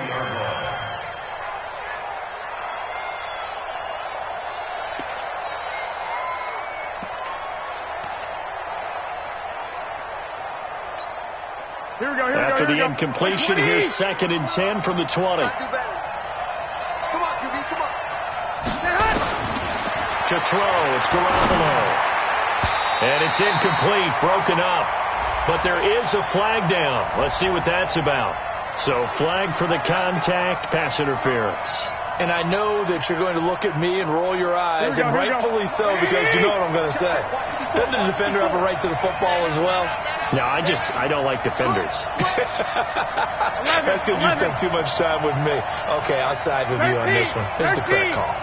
After the incompletion, here's 2nd and 10 from the 20. Come on, QB, come on. To throw, it's Garoppolo. And it's incomplete, broken up. But there is a flag down. Let's see what that's about. So flag for the contact, pass interference. And I know that you're going to look at me and roll your eyes, and rightfully so, because you know what I'm going to say. Doesn't the defender have a right to the football as well? No, I don't like defenders. That's because you spent too much time with me. Okay, I'll side with you on this one. It's the correct call.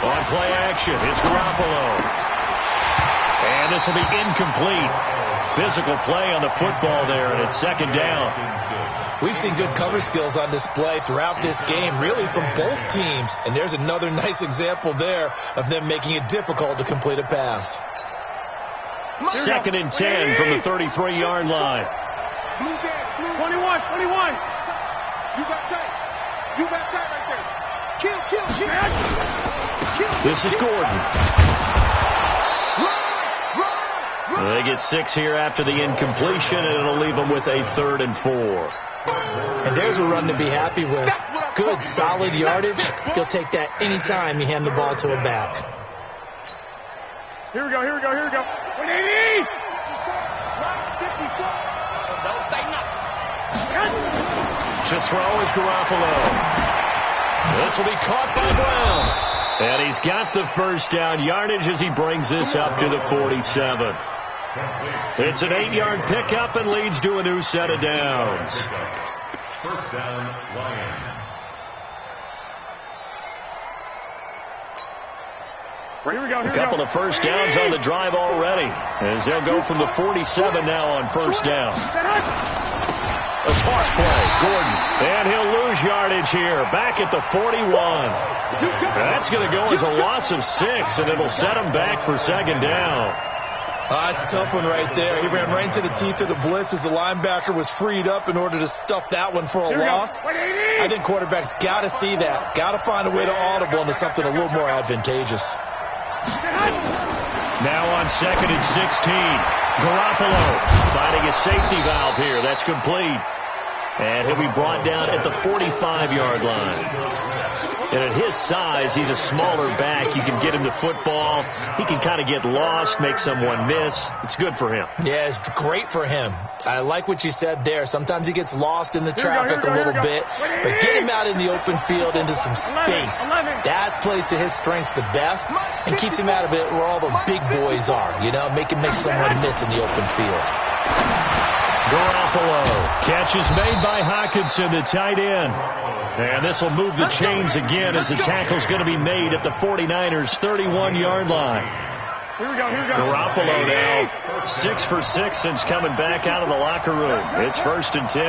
On play action, it's Garoppolo. And this will be incomplete. Physical play on the football there, and it's 2nd down. We've seen good cover skills on display throughout this game, really from both teams. And there's another nice example there of them making it difficult to complete a pass. 2nd and 10 from the 33-yard line. Blue game. 21. You got tight. You got tight right there. Kill. This is Gordon. They get 6 here after the incompletion, and it'll leave them with a 3rd and 4. And there's a run to be happy with. Good, solid yardage. He'll take that anytime you hand the ball to a back. Here we go. 180. Don't say nothing. To throw is Garoppolo. This will be caught by Brown. And he's got the first down yardage as he brings this up to the 47. It's an 8-yard pickup and leads to a new set of downs. First down, Lions. A couple of first downs on the drive already, as they'll go from the 47 now on first down. A toss play, Gordon, and he'll lose yardage here, back at the 41. That's going to go as a loss of 6, and it'll set him back for second down. It's a tough one right there. He ran right into the teeth of the blitz as the linebacker was freed up in order to stuff that one for a loss. I think quarterbacks got to see that. Got to find a way to audible into something a little more advantageous. Now on 2nd and 16. Garoppolo finding a safety valve here. That's complete. And he'll be brought down at the 45-yard line. And at his size, he's a smaller back. You can get him the football. He can kind of get lost, make someone miss. It's good for him. Yeah, it's great for him. I like what you said there. Sometimes he gets lost in the traffic a little bit. But get him out in the open field into some space. That plays to his strengths the best and keeps him out of it where all the big boys are. You know, make someone miss in the open field. Garoppolo. Catch is made by Hockenson, the tight end. And this will move the chains again as the tackle's going to be made at the 49ers' 31-yard line. Here we go. Garoppolo now 6 for 6 since coming back out of the locker room. It's 1st and 10.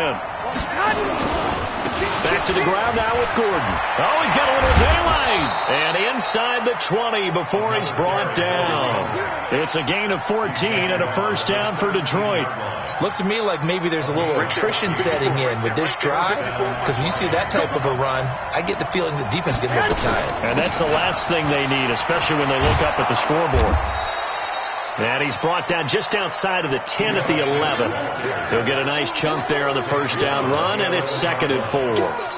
Back to the ground now with Gordon. Oh, he's got a little daylight. And inside the 20 before he's brought down. It's a gain of 14 and a first down for Detroit. Looks to me like maybe there's a little attrition setting in with this drive, because when you see that type of a run, I get the feeling the defense is getting a bit tired. And that's the last thing they need, especially when they look up at the scoreboard. And he's brought down just outside of the 10 at the 11. He'll get a nice chunk there on the first down run, and it's 2nd and 4.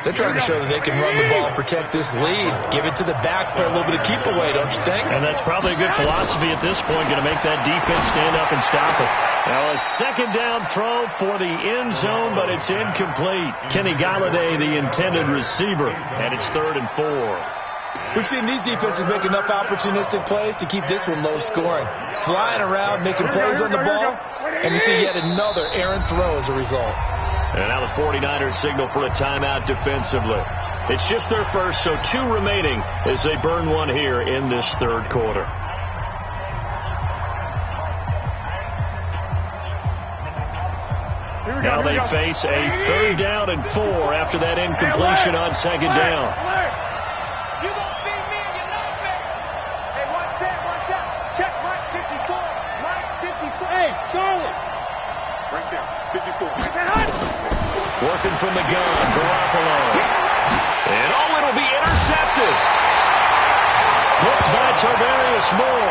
They're trying to show that they can run the ball and protect this lead. Give it to the backs, play a little bit of keep away, don't you think? And that's probably a good philosophy at this point, going to make that defense stand up and stop it. Now a second down throw for the end zone, but it's incomplete. Kenny Galladay, the intended receiver, and it's 3rd and 4. We've seen these defenses make enough opportunistic plays to keep this one low scoring. Flying around, making plays on the ball, and you see yet another errant throw as a result. And now the 49ers signal for a timeout defensively. It's just their first, so 2 remaining as they burn one here in this 3rd quarter. Now they face a 3rd down and 4 after that incompletion on 2nd down. You won't see me and you know me. Hey, one set. Check Mike 54. Mike 54. Hey, Charlie. Right there. 54. Working from the gun, Garoppolo. And it'll be intercepted. Hooked by Tarvarius Moore.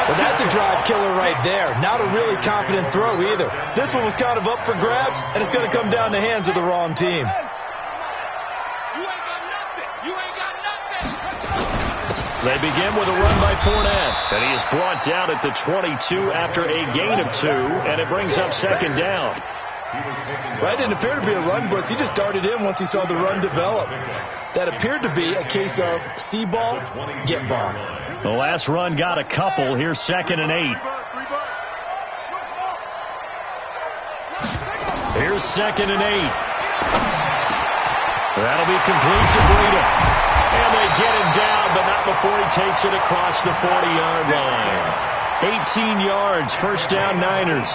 Well, that's a drive killer right there. Not a really confident throw either. This one was kind of up for grabs, and it's going to come down the hands of the wrong team. They begin with a run by Fournette, and he is brought down at the 22 after a gain of 2, and it brings up 2nd down. That didn't appear to be a run blitz. He just darted in once he saw the run develop. That appeared to be a case of see ball, get ball. The last run got a couple. Here's 2nd and 8. Here's 2nd and 8. That'll be complete to Breida. And they get him down, but not before he takes it across the 40-yard line. 18 yards, first down Niners.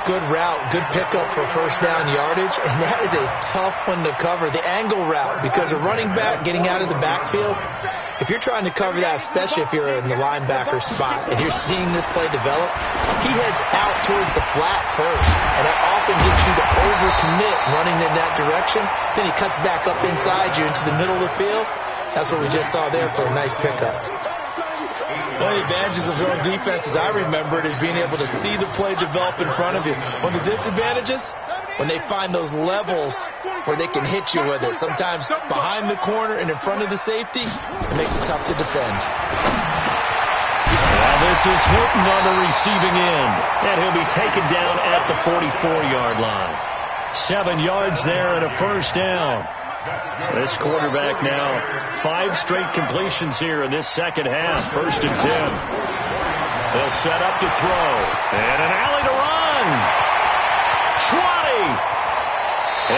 Good route, good pickup for first down yardage, and that is a tough one to cover, the angle route, because a running back getting out of the backfield, If you're trying to cover that, especially if you're in the linebacker spot and you're seeing this play develop, he heads out towards the flat first, and that often gets you to overcommit running in that direction. Then he cuts back up inside you into the middle of the field. That's what we just saw there for a nice pickup. One of the advantages of zone defense, as I remember it, is being able to see the play develop in front of you. One of the disadvantages, when they find those levels where they can hit you with it, sometimes behind the corner and in front of the safety, it makes it tough to defend. Now this is Hilton on the receiving end, and he'll be taken down at the 44-yard line. 7 yards there and a first down. This quarterback now 5 straight completions here in this second half. 1st and 10. They'll set up to throw. And an alley to run. 20.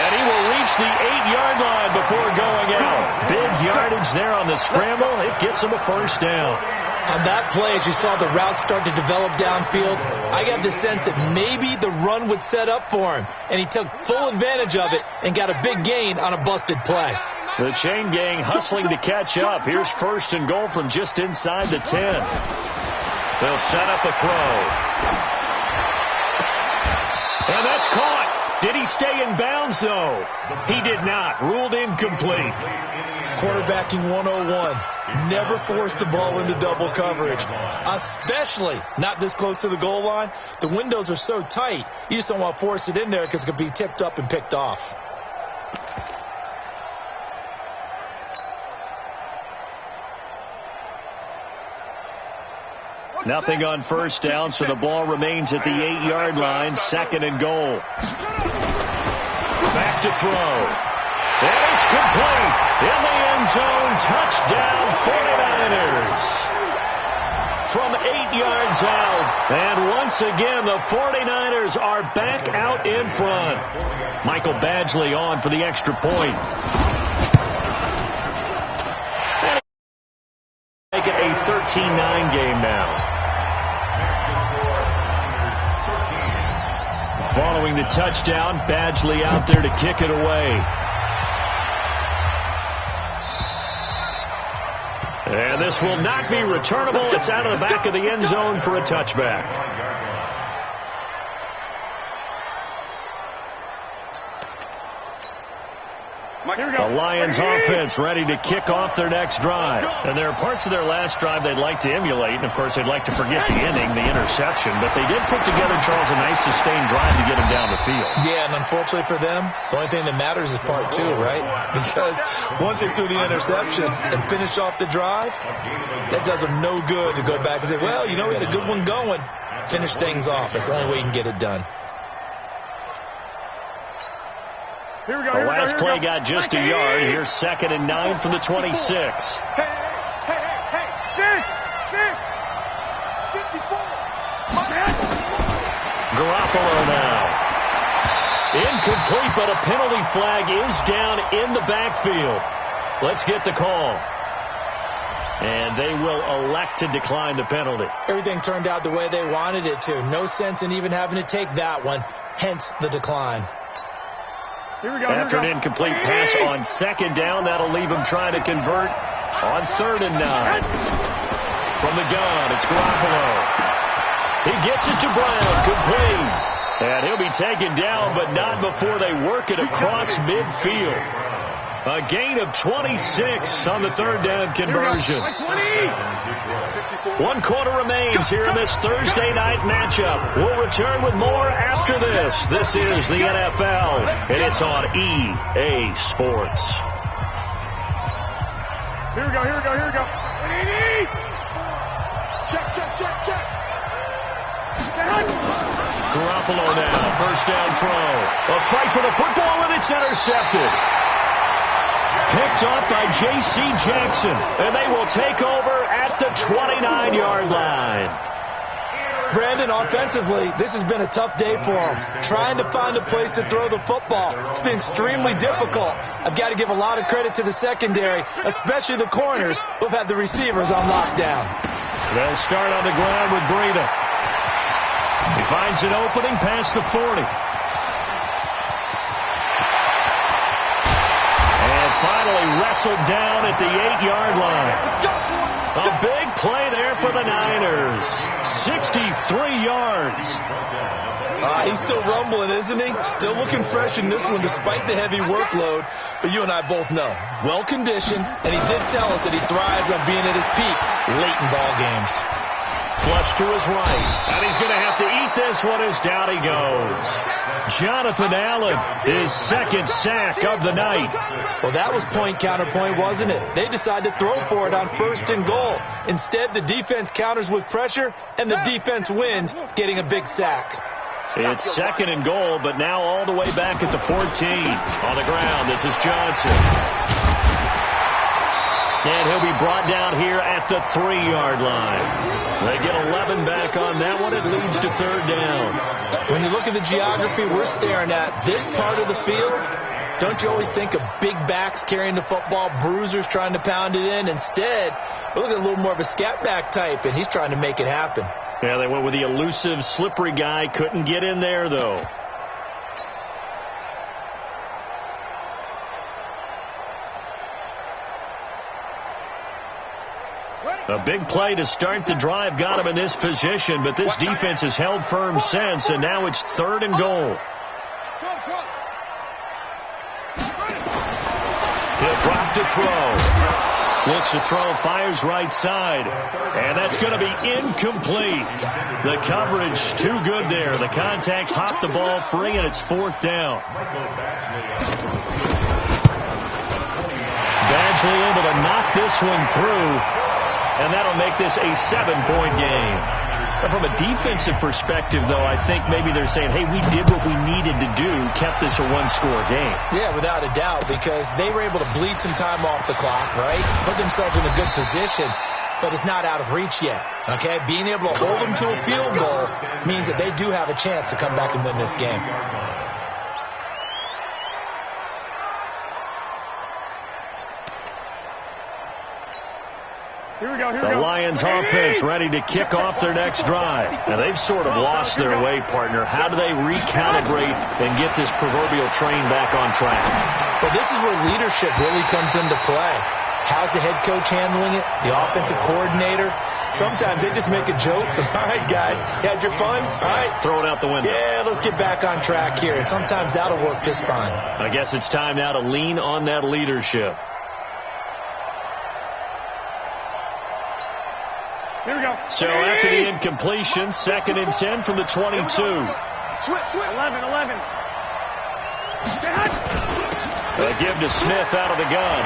And he will reach the 8-yard line before going out. Big yardage there on the scramble. It gets him a first down. On that play, as you saw the route start to develop downfield, I got the sense that maybe the run would set up for him, and he took full advantage of it and got a big gain on a busted play. The chain gang hustling to catch up. Here's 1st and goal from just inside the 10. They'll set up a throw. And that's caught. Did he stay in bounds, though? He did not. Ruled incomplete. Quarterbacking 101. Never force the ball into double coverage, especially not this close to the goal line. The windows are so tight, you just don't want to force it in there because it could be tipped up and picked off. Nothing on first down, so the ball remains at the 8-yard line. 2nd and goal. Back to throw. And it's complete. In the end zone, touchdown 49ers. From 8 yards out. And once again, the 49ers are back out in front. Michael Badgley on for the extra point. Make it a 13-9 game now. Following the touchdown, Badgley out there to kick it away. And this will not be returnable. It's out of the back of the end zone for a touchback. The Lions offense ready to kick off their next drive. And there are parts of their last drive they'd like to emulate. And, of course, they'd like to forget the inning, the interception. But they did put together, Charles, a nice sustained drive to get him down the field. Yeah, and unfortunately for them, the only thing that matters is part 2, right? Because once they threw the interception and finished off the drive, that does them no good to go back and say, well, you know, we had a good one going. Finish things off. That's the only way you can get it done. The last play got just a yard. Here's 2nd and 9 from the 26. Hey. 54. Garoppolo now. Incomplete, but a penalty flag is down in the backfield. Let's get the call. And they will elect to decline the penalty. Everything turned out the way they wanted it to. No sense in even having to take that one, hence the decline. After an incomplete pass on 2nd down, that'll leave him trying to convert on 3rd and 9. From the gun, it's Garoppolo. He gets it to Brown, complete. And he'll be taken down, but not before they work it across midfield. A gain of 26 on the 3rd down conversion. 1 quarter remains here in this Thursday night matchup. We'll return with more after this. This is the NFL, and it's on EA Sports. Here we go. Check. Garoppolo now, 1st down throw. A fight for the football, and it's intercepted. Picked off by J.C. Jackson, and they will take over at the 29-yard line. Brandon, offensively, this has been a tough day for him. Trying to find a place to throw the football. It's been extremely difficult. I've got to give a lot of credit to the secondary, especially the corners who have had the receivers on lockdown. They'll start on the ground with Breida. He finds an opening past the 40. And finally wrestled down at the 8-yard line. A big play there for the Niners. 63 yards. He's still rumbling, isn't he? Still looking fresh in this one despite the heavy workload. But you and I both know, well-conditioned, and he did tell us that he thrives on being at his peak late in ball games. Flush to his right, and he's going to have to eat this one as down he goes. Jonathan Allen, his second sack of the night. Well, that was point-counterpoint, wasn't it? They decided to throw for it on 1st and goal. Instead, the defense counters with pressure, and the defense wins, getting a big sack. It's 2nd and goal, but now all the way back at the 14. On the ground, this is Johnson. And he'll be brought down here at the 3-yard line. They get 11 back on that one. It leads to 3rd down. When you look at the geography we're staring at, this part of the field, don't you always think of big backs carrying the football, bruisers trying to pound it in? Instead, we're looking at a little more of a scat back type, and he's trying to make it happen. Yeah, they went with the elusive, slippery guy. Couldn't get in there, though. A big play to start the drive got him in this position, but this defense has held firm since, and now it's 3rd and goal. He'll drop to throw. Looks to throw, fires right side, and that's going to be incomplete. The coverage too good there. The contact popped the ball free, and it's 4th down. Badgley able to knock this one through. And that'll make this a 7-point game. But from a defensive perspective, though, I think maybe they're saying, hey, we did what we needed to do, kept this a 1-score game. Yeah, without a doubt, because they were able to bleed some time off the clock, right? Put themselves in a good position, but it's not out of reach yet, okay? Being able to hold them to a field goal means that they do have a chance to come back and win this game. The Lions offense ready to kick off their next drive. Now, they've sort of lost their way, partner. How do they recalibrate and get this proverbial train back on track? Well, this is where leadership really comes into play. How's the head coach handling it? The offensive coordinator? Sometimes they just make a joke. All right, guys, you had your fun? All right. Throw it out the window. Yeah, let's get back on track here. And sometimes that'll work just fine. I guess it's time now to lean on that leadership. Here we go. So after the incompletion, 2nd and 10 from the 22. 11. Give to Smith out of the gun.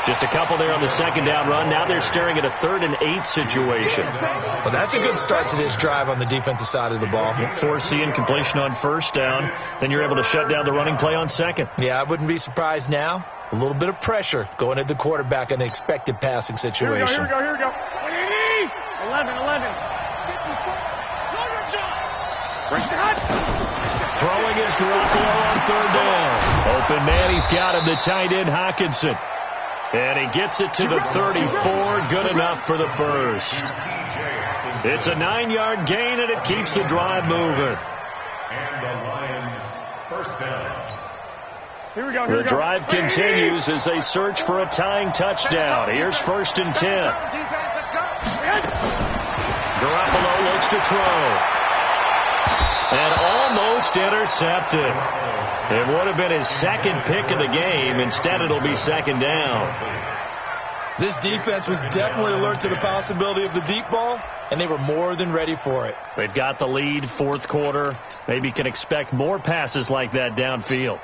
Just a couple there on the 2nd down run. Now they're staring at a 3rd and 8 situation. Well, that's a good start to this drive on the defensive side of the ball. Force the incompletion on 1st down. Then you're able to shut down the running play on 2nd. Yeah, I wouldn't be surprised now. A little bit of pressure going at the quarterback in an expected passing situation. Here we go. 11. Throwing is Garoppolo on 3rd down. Open man, he's got him, the tight end Hockenson. And he gets it to the 34. Good enough for the first. It's a 9-yard gain, and it keeps the drive moving. And the Lions first down. Here we go. The drive continues as they search for a tying touchdown. Here's 1st and 10. Garoppolo looks to throw. And almost intercepted. It would have been his 2nd pick of the game. Instead, it'll be 2nd down. This defense was definitely alert to the possibility of the deep ball, and they were more than ready for it. They've got the lead, 4th quarter. Maybe can expect more passes like that downfield.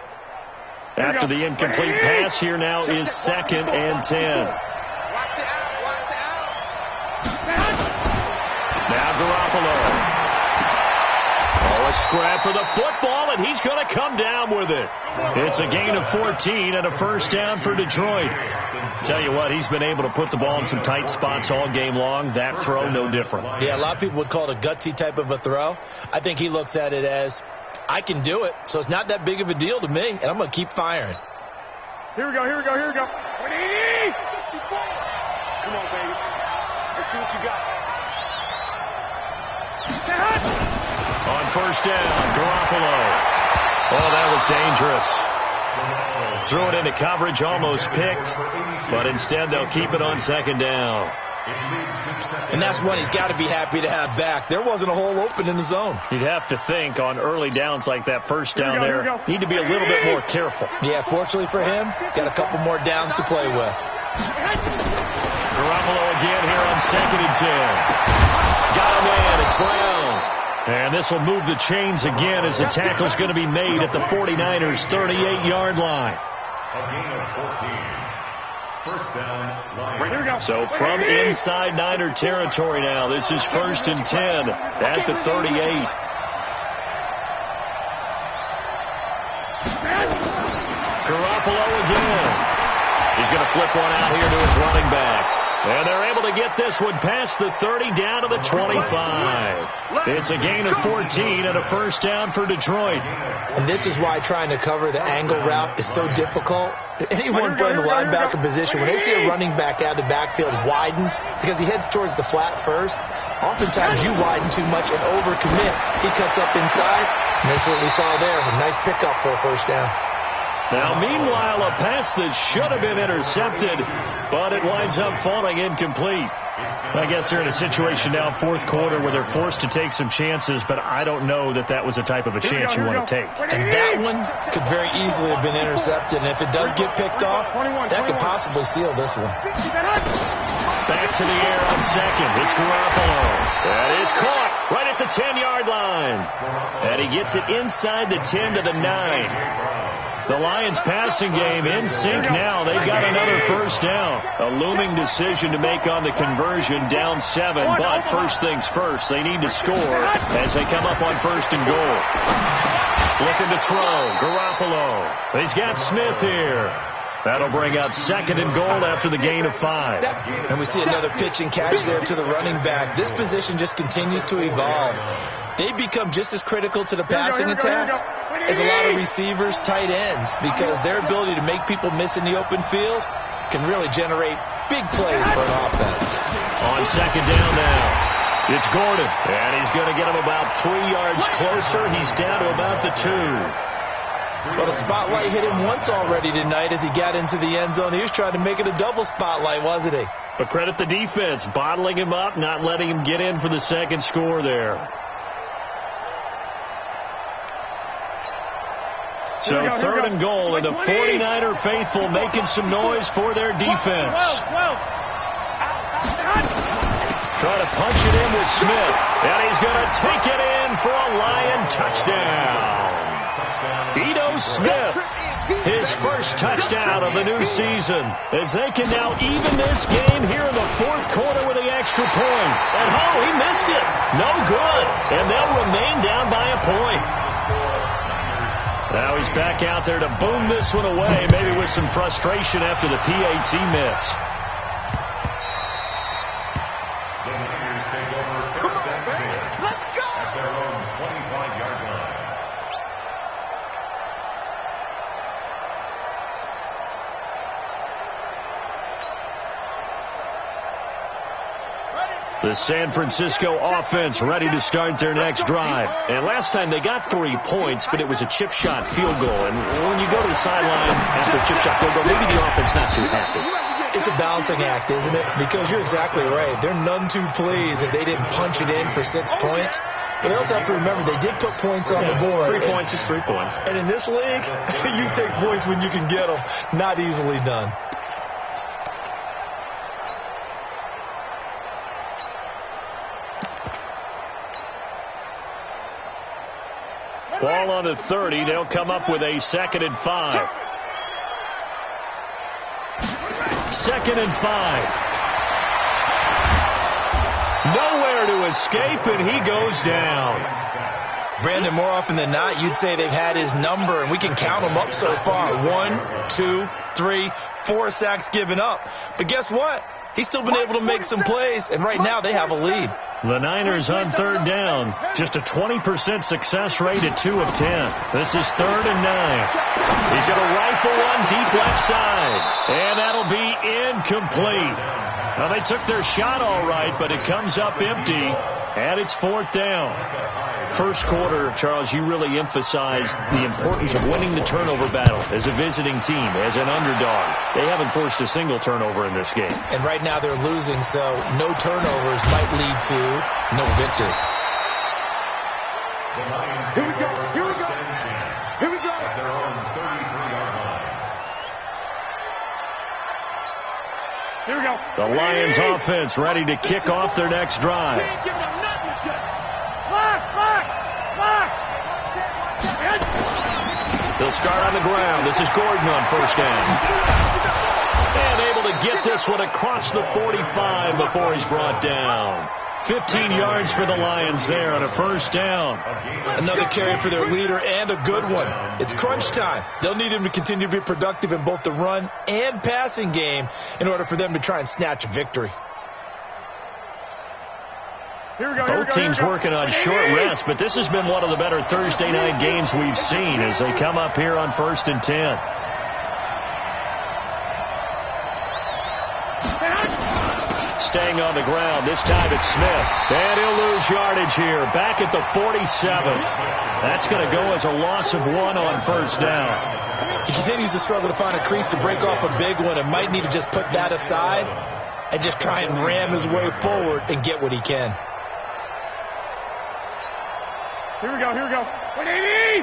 After the incomplete pass, here now is 2nd and 10. Now Garoppolo. Oh, a scrap for the football, and he's going to come down with it. It's a gain of 14 and a 1st down for Detroit. Tell you what, he's been able to put the ball in some tight spots all game long. That throw, no different. Yeah, a lot of people would call it a gutsy type of a throw. I think he looks at it as, I can do it, so it's not that big of a deal to me, and I'm going to keep firing. Here we go. 20! Come on, baby. Let's see what you got. On 1st down, Garoppolo. Oh, that was dangerous. throw it into coverage, almost picked, but instead they'll keep it on second down. And that's one he's got to be happy to have back. There wasn't a hole open in the zone. You'd have to think on early downs like that first down there, need to be a little bit more careful. Yeah, fortunately for him, got a couple more downs to play with. Garoppolo again here on 2nd and 10. Got him in. It's Brown. And this will move the chains again as the tackle's going to be made at the 49ers' 38-yard line. A gain of 14. First down, Lions. So from inside Niner territory now, this is 1st and 10 at the 38. Garoppolo again. He's going to flip one out here to his running back. And they're able to get this one past the 30 down to the 25. It's a gain of 14 and a first down for Detroit. And this is why trying to cover the angle route is so difficult. Anyone playing the linebacker position, when they see a running back out of the backfield widen, because he heads towards the flat first, oftentimes you widen too much and overcommit. He cuts up inside, and that's what we saw there. A nice pickup for a first down. Now, meanwhile, a pass that should have been intercepted, but it winds up falling incomplete. I guess they're in a situation now, fourth quarter, where they're forced to take some chances, but I don't know that that was the type of a chance you want to take. And that one could very easily have been intercepted, and if it does get picked off, that could possibly seal this one. Back to the air on second. It's Garoppolo. That is caught right at the 10-yard line. And he gets it inside the 10 to the 9. The Lions passing game in sync now. They've got another first down. A looming decision to make on the conversion, down 7. But first things first, they need to score as they come up on 1st and goal. Looking to throw. Garoppolo. He's got Smith here. That'll bring up 2nd and goal after the gain of 5. And we see another pitch and catch there to the running back. This position just continues to evolve. They become just as critical to the passing attack as a lot of receivers, tight ends, because their ability to make people miss in the open field can really generate big plays for an offense. On 2nd down now, it's Gordon, and he's going to get him about 3 yards closer. He's down to about the 2. Well, the spotlight hit him once already tonight as he got into the end zone. He was trying to make it a double spotlight, wasn't he? But credit the defense, bottling him up, not letting him get in for the second score there. So 3rd and goal, and the 49er faithful making some noise for their defense. Try to punch it in with Smith, and he's going to take it in for a Lion touchdown. Ito Smith, his first touchdown of the new season, as they can now even this game here in the 4th quarter with the extra point. And he missed it. No good. And they'll remain down by a point. Now he's back out there to boom this one away, maybe with some frustration after the PAT miss. The Niners take over 1st and 10. Let's go! At their own 25-yard line. The San Francisco offense ready to start their next drive. And last time they got 3 points, but it was a chip shot field goal. And when you go to the sideline after a chip shot field goal, maybe the offense not too happy. It's a balancing act, isn't it? Because you're exactly right. They're none too pleased that they didn't punch it in for 6 points. But they also have to remember they did put points on the board. 3 points is 3 points. And in this league, you take points when you can get them. Not easily done. Ball on the 30. They'll come up with a 2nd and 5. 2nd and 5. Nowhere to escape, and he goes down. Brandon, more often than not, you'd say they've had his number, and we can count them up so far. 1, 2, 3, 4 sacks given up. But guess what? He's still been able to make some plays, and right now they have a lead. The Niners on 3rd down. Just a 20% success rate at 2 of 10. This is 3rd and 9. He's going to rifle one deep left side. And that'll be incomplete. Well, they took their shot all right, but it comes up empty, and it's 4th down. First quarter, Charles, you really emphasized the importance of winning the turnover battle as a visiting team, as an underdog. They haven't forced a single turnover in this game. And right now they're losing, so no turnovers might lead to no victory. Here we go. Here we go. Here we go. At their own 33-yard line. Here we go. The Lions offense ready to kick off their next drive. Can't give them nothing to do. Lock. They'll start on the ground. This is Gordon on first down. And able to get this one across the 45 before he's brought down. 15 yards for the Lions there on a first down. Another carry for their leader and a good one. It's crunch time. They'll need him to continue to be productive in both the run and passing game in order for them to try and snatch a victory. Here we go. Both teams working on short rest, but this has been one of the better Thursday night games we've seen as they come up here on 1st and 10. Staying on the ground. This time it's Smith. And he'll lose yardage here. Back at the 47. That's going to go as a loss of 1 on first down. He continues to struggle to find a crease to break off a big one and might need to just put that aside and just try and ram his way forward and get what he can. Here we go. 180.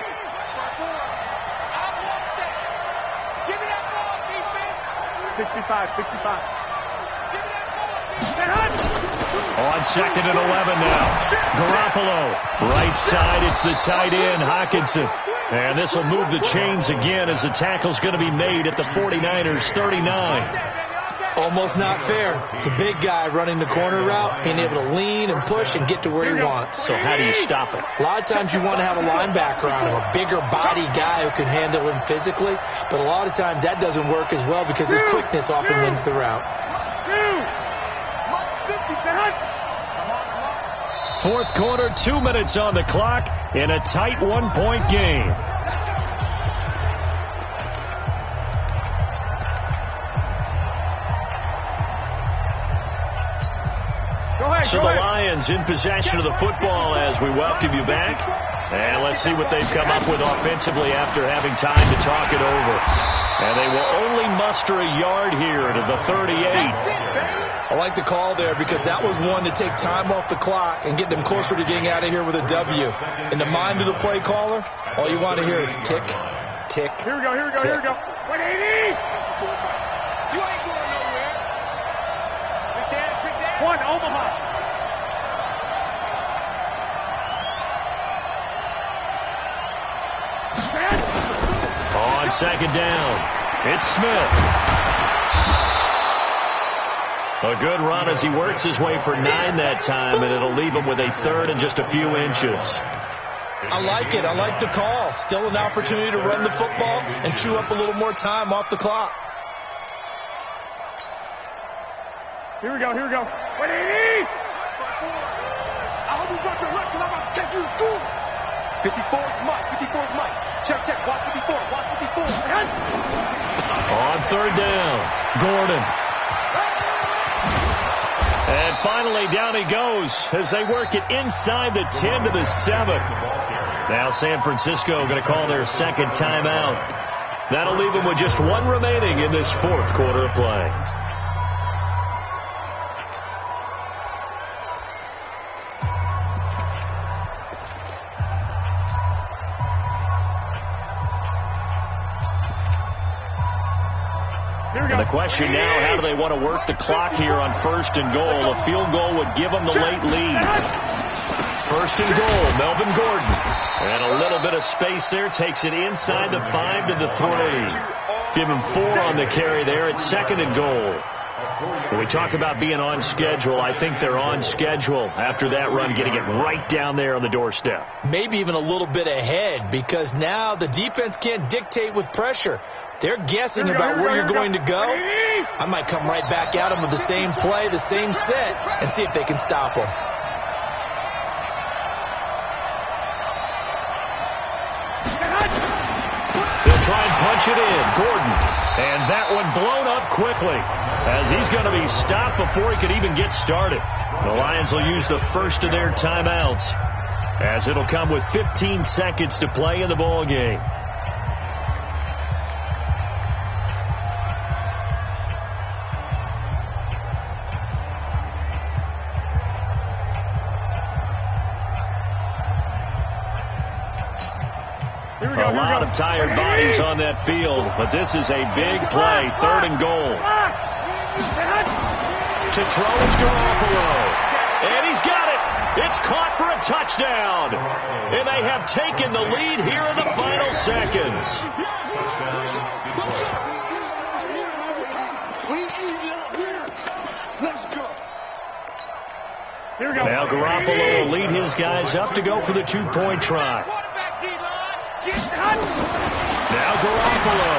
Give me that ball, defense. 65. On 2nd and 11 now. Garoppolo. Right side, it's the tight end, Hockenson. And this will move the chains again as the tackle's going to be made at the 49ers 39. Almost not fair. The big guy running the corner route, being able to lean and push and get to where he wants. So how do you stop it? A lot of times you want to have a linebacker on him, a bigger body guy who can handle him physically. But a lot of times that doesn't work as well because his quickness often wins the route. 4th quarter, 2 minutes on the clock in a tight 1-point game. So the Lions in possession of the football as we welcome you back. And let's see what they've come up with offensively after having time to talk it over. And they will only muster a yard here to the 38. I like the call there because that was one to take time off the clock and get them closer to getting out of here with a W. In the mind of the play caller, all you want to hear is tick, tick, Here we go. 180. You ain't going nowhere. Pick that. One, Omaha. On 2nd down, it's Smith. A good run as he works his way for 9 that time, and it'll leave him with a 3rd and just a few inches. I like it. I like the call. Still an opportunity to run the football and chew up a little more time off the clock. Here we go. 180. I hope you got your left because I'm about to take you to school. 54 is Mike. Check. Watch 54. On 3rd down, Gordon. And finally, down he goes as they work it inside the 10 to the 7. Now San Francisco going to call their 2nd timeout. That'll leave them with just 1 remaining in this 4th quarter of play. And the question now, how do they want to work the clock here on 1st and goal? A field goal would give them the late lead. 1st and goal, Melvin Gordon. And a little bit of space there, takes it inside the 5 to the 3. Give him 4 on the carry there at 2nd and goal. When we talk about being on schedule, I think they're on schedule after that run, getting it right down there on the doorstep. Maybe even a little bit ahead because now the defense can't dictate with pressure. They're guessing about where you're going to go. I might come right back at them with the same play, the same set, and see if they can stop them. They'll try and punch it in. Gordon. And that one blown up quickly, as he's going to be stopped before he could even get started. The Lions will use the first of their timeouts, as it'll come with 15 seconds to play in the ball game. A lot of tired bodies on that field, but this is a big play, 3rd and goal. To throw is Garoppolo, and he's got it. It's caught for a touchdown, and they have taken the lead here in the final seconds. Let's go. Now Garoppolo will lead his guys up to go for the 2-point try. Now Garoppolo.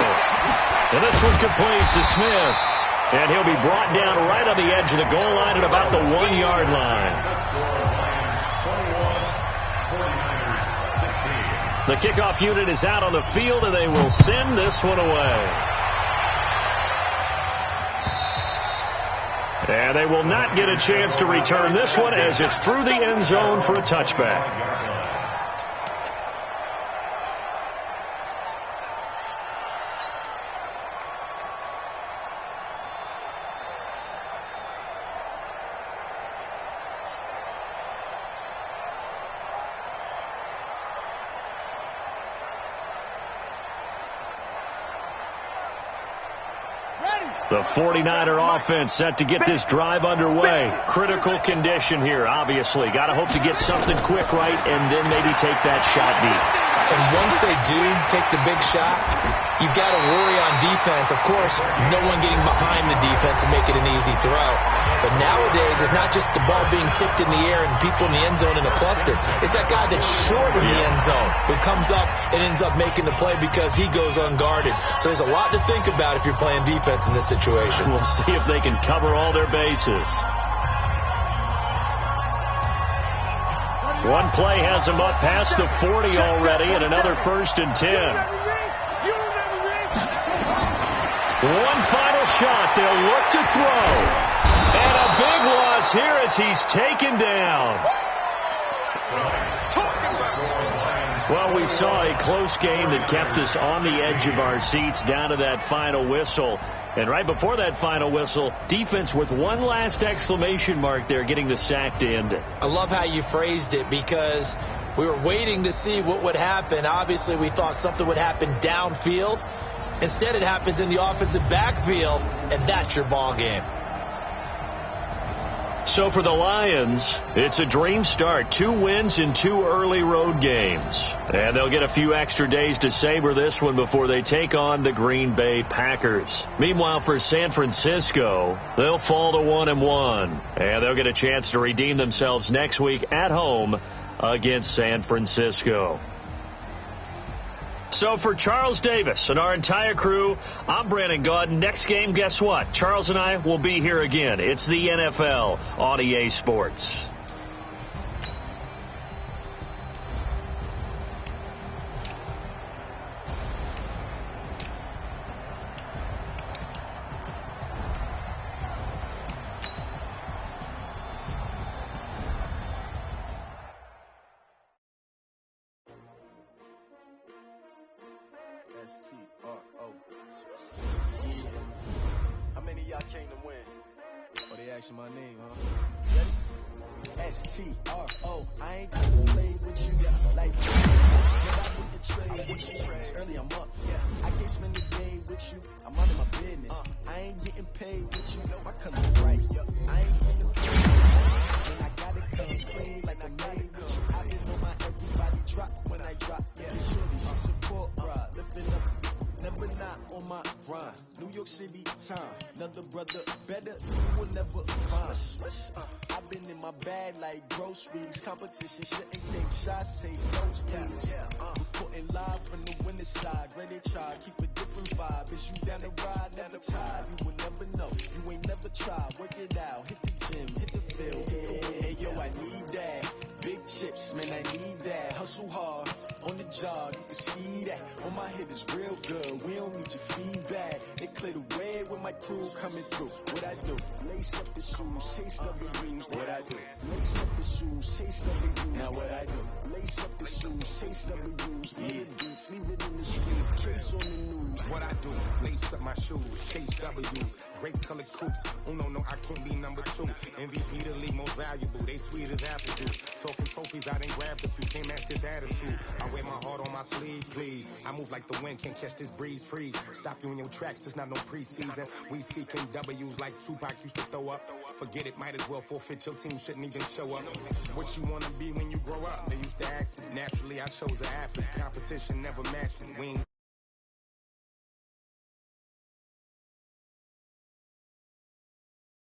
And this one complete to Smith. And he'll be brought down right on the edge of the goal line at about the 1-yard line. The kickoff unit is out on the field, and they will send this one away. And they will not get a chance to return this one, as it's through the end zone for a touchback. The 49er offense set to get this drive underway. Critical condition here, obviously. Got to hope to get something quick right and then maybe take that shot deep. And once they do take the big shot, you've got to worry on defense. Of course, no one getting behind the defense and make it an easy throw. But nowadays, it's not just the ball being tipped in the air and people in the end zone in a cluster. It's that guy that's short of the end zone who comes up and ends up making the play because he goes unguarded. So there's a lot to think about if you're playing defense in this situation. We'll see if they can cover all their bases. One play has them up past the 40 already, and another 1st and 10. One final shot. They'll look to throw. And a big loss here as he's taken down. Well, we saw a close game that kept us on the edge of our seats down to that final whistle. And right before that final whistle, defense with one last exclamation mark there, getting the sack to end it. I love how you phrased it, because we were waiting to see what would happen. Obviously, we thought something would happen downfield. Instead, it happens in the offensive backfield, and that's your ball game. So for the Lions, it's a dream start. 2 wins in 2 early road games. And they'll get a few extra days to savor this one before they take on the Green Bay Packers. Meanwhile, for San Francisco, they'll fall to 1-1. And they'll get a chance to redeem themselves next week at home against San Francisco. So for Charles Davis and our entire crew, I'm Brandon Gaudin. Next game, guess what? Charles and I will be here again. It's the NFL on EA Sports. How many of y'all came to win? Oh, they asking my name, huh? Ready? S-T-R-O. I ain't gonna play with you like when I with the trade with you. It's early, I'm up. Yeah. I can't spend the day with you. I'm under my business. I ain't getting paid with you. My color bright. I ain't in the business. And I gotta come clean like I'm made with you. I been on my everybody drop when I drop. Yeah, shorty, she support, bruh. Lifting up. Never not on my grind. New York City time. Another brother better, you will never find. I've been in my bag like groceries. Competition shouldn't take shots, take notes, please. Reporting live from the winning side. Ready to try, keep a different vibe. Is you down the ride, never tired. You will never know. You ain't never tried. Work it out. Hit the gym, hit the field. Hey, yo, I need that. Big chips, man, I need that. Hustle hard. On the job, you can see that. On my head is real good. We don't need your feedback. They clear the way with my my crew coming through. What I do? Lace up the shoes, chase W's. What I do? Lace up the shoes, chase W's. Now what I do? Lace up the shoes, chase W's. Yeah, beats, leave it in the street, case on the news. What I do? Lace up my shoes, chase W's. Great colored coops. Uno, no, I can't be number 2. MVP the league most valuable. They sweet as apple juice. Talking trophies, I done grabbed a few. Can't match this attitude. I wear my heart on my sleeve, please. I move like the wind, can't catch this breeze. Freeze. Stop you in your tracks. It's not no preseason. We seeking W's like Tupac used to throw up. Forget it, might as well forfeit. Your team shouldn't even show up. What you wanna be when you grow up? They used to ask me. Naturally, I chose an athlete. Competition never matched me. We ain't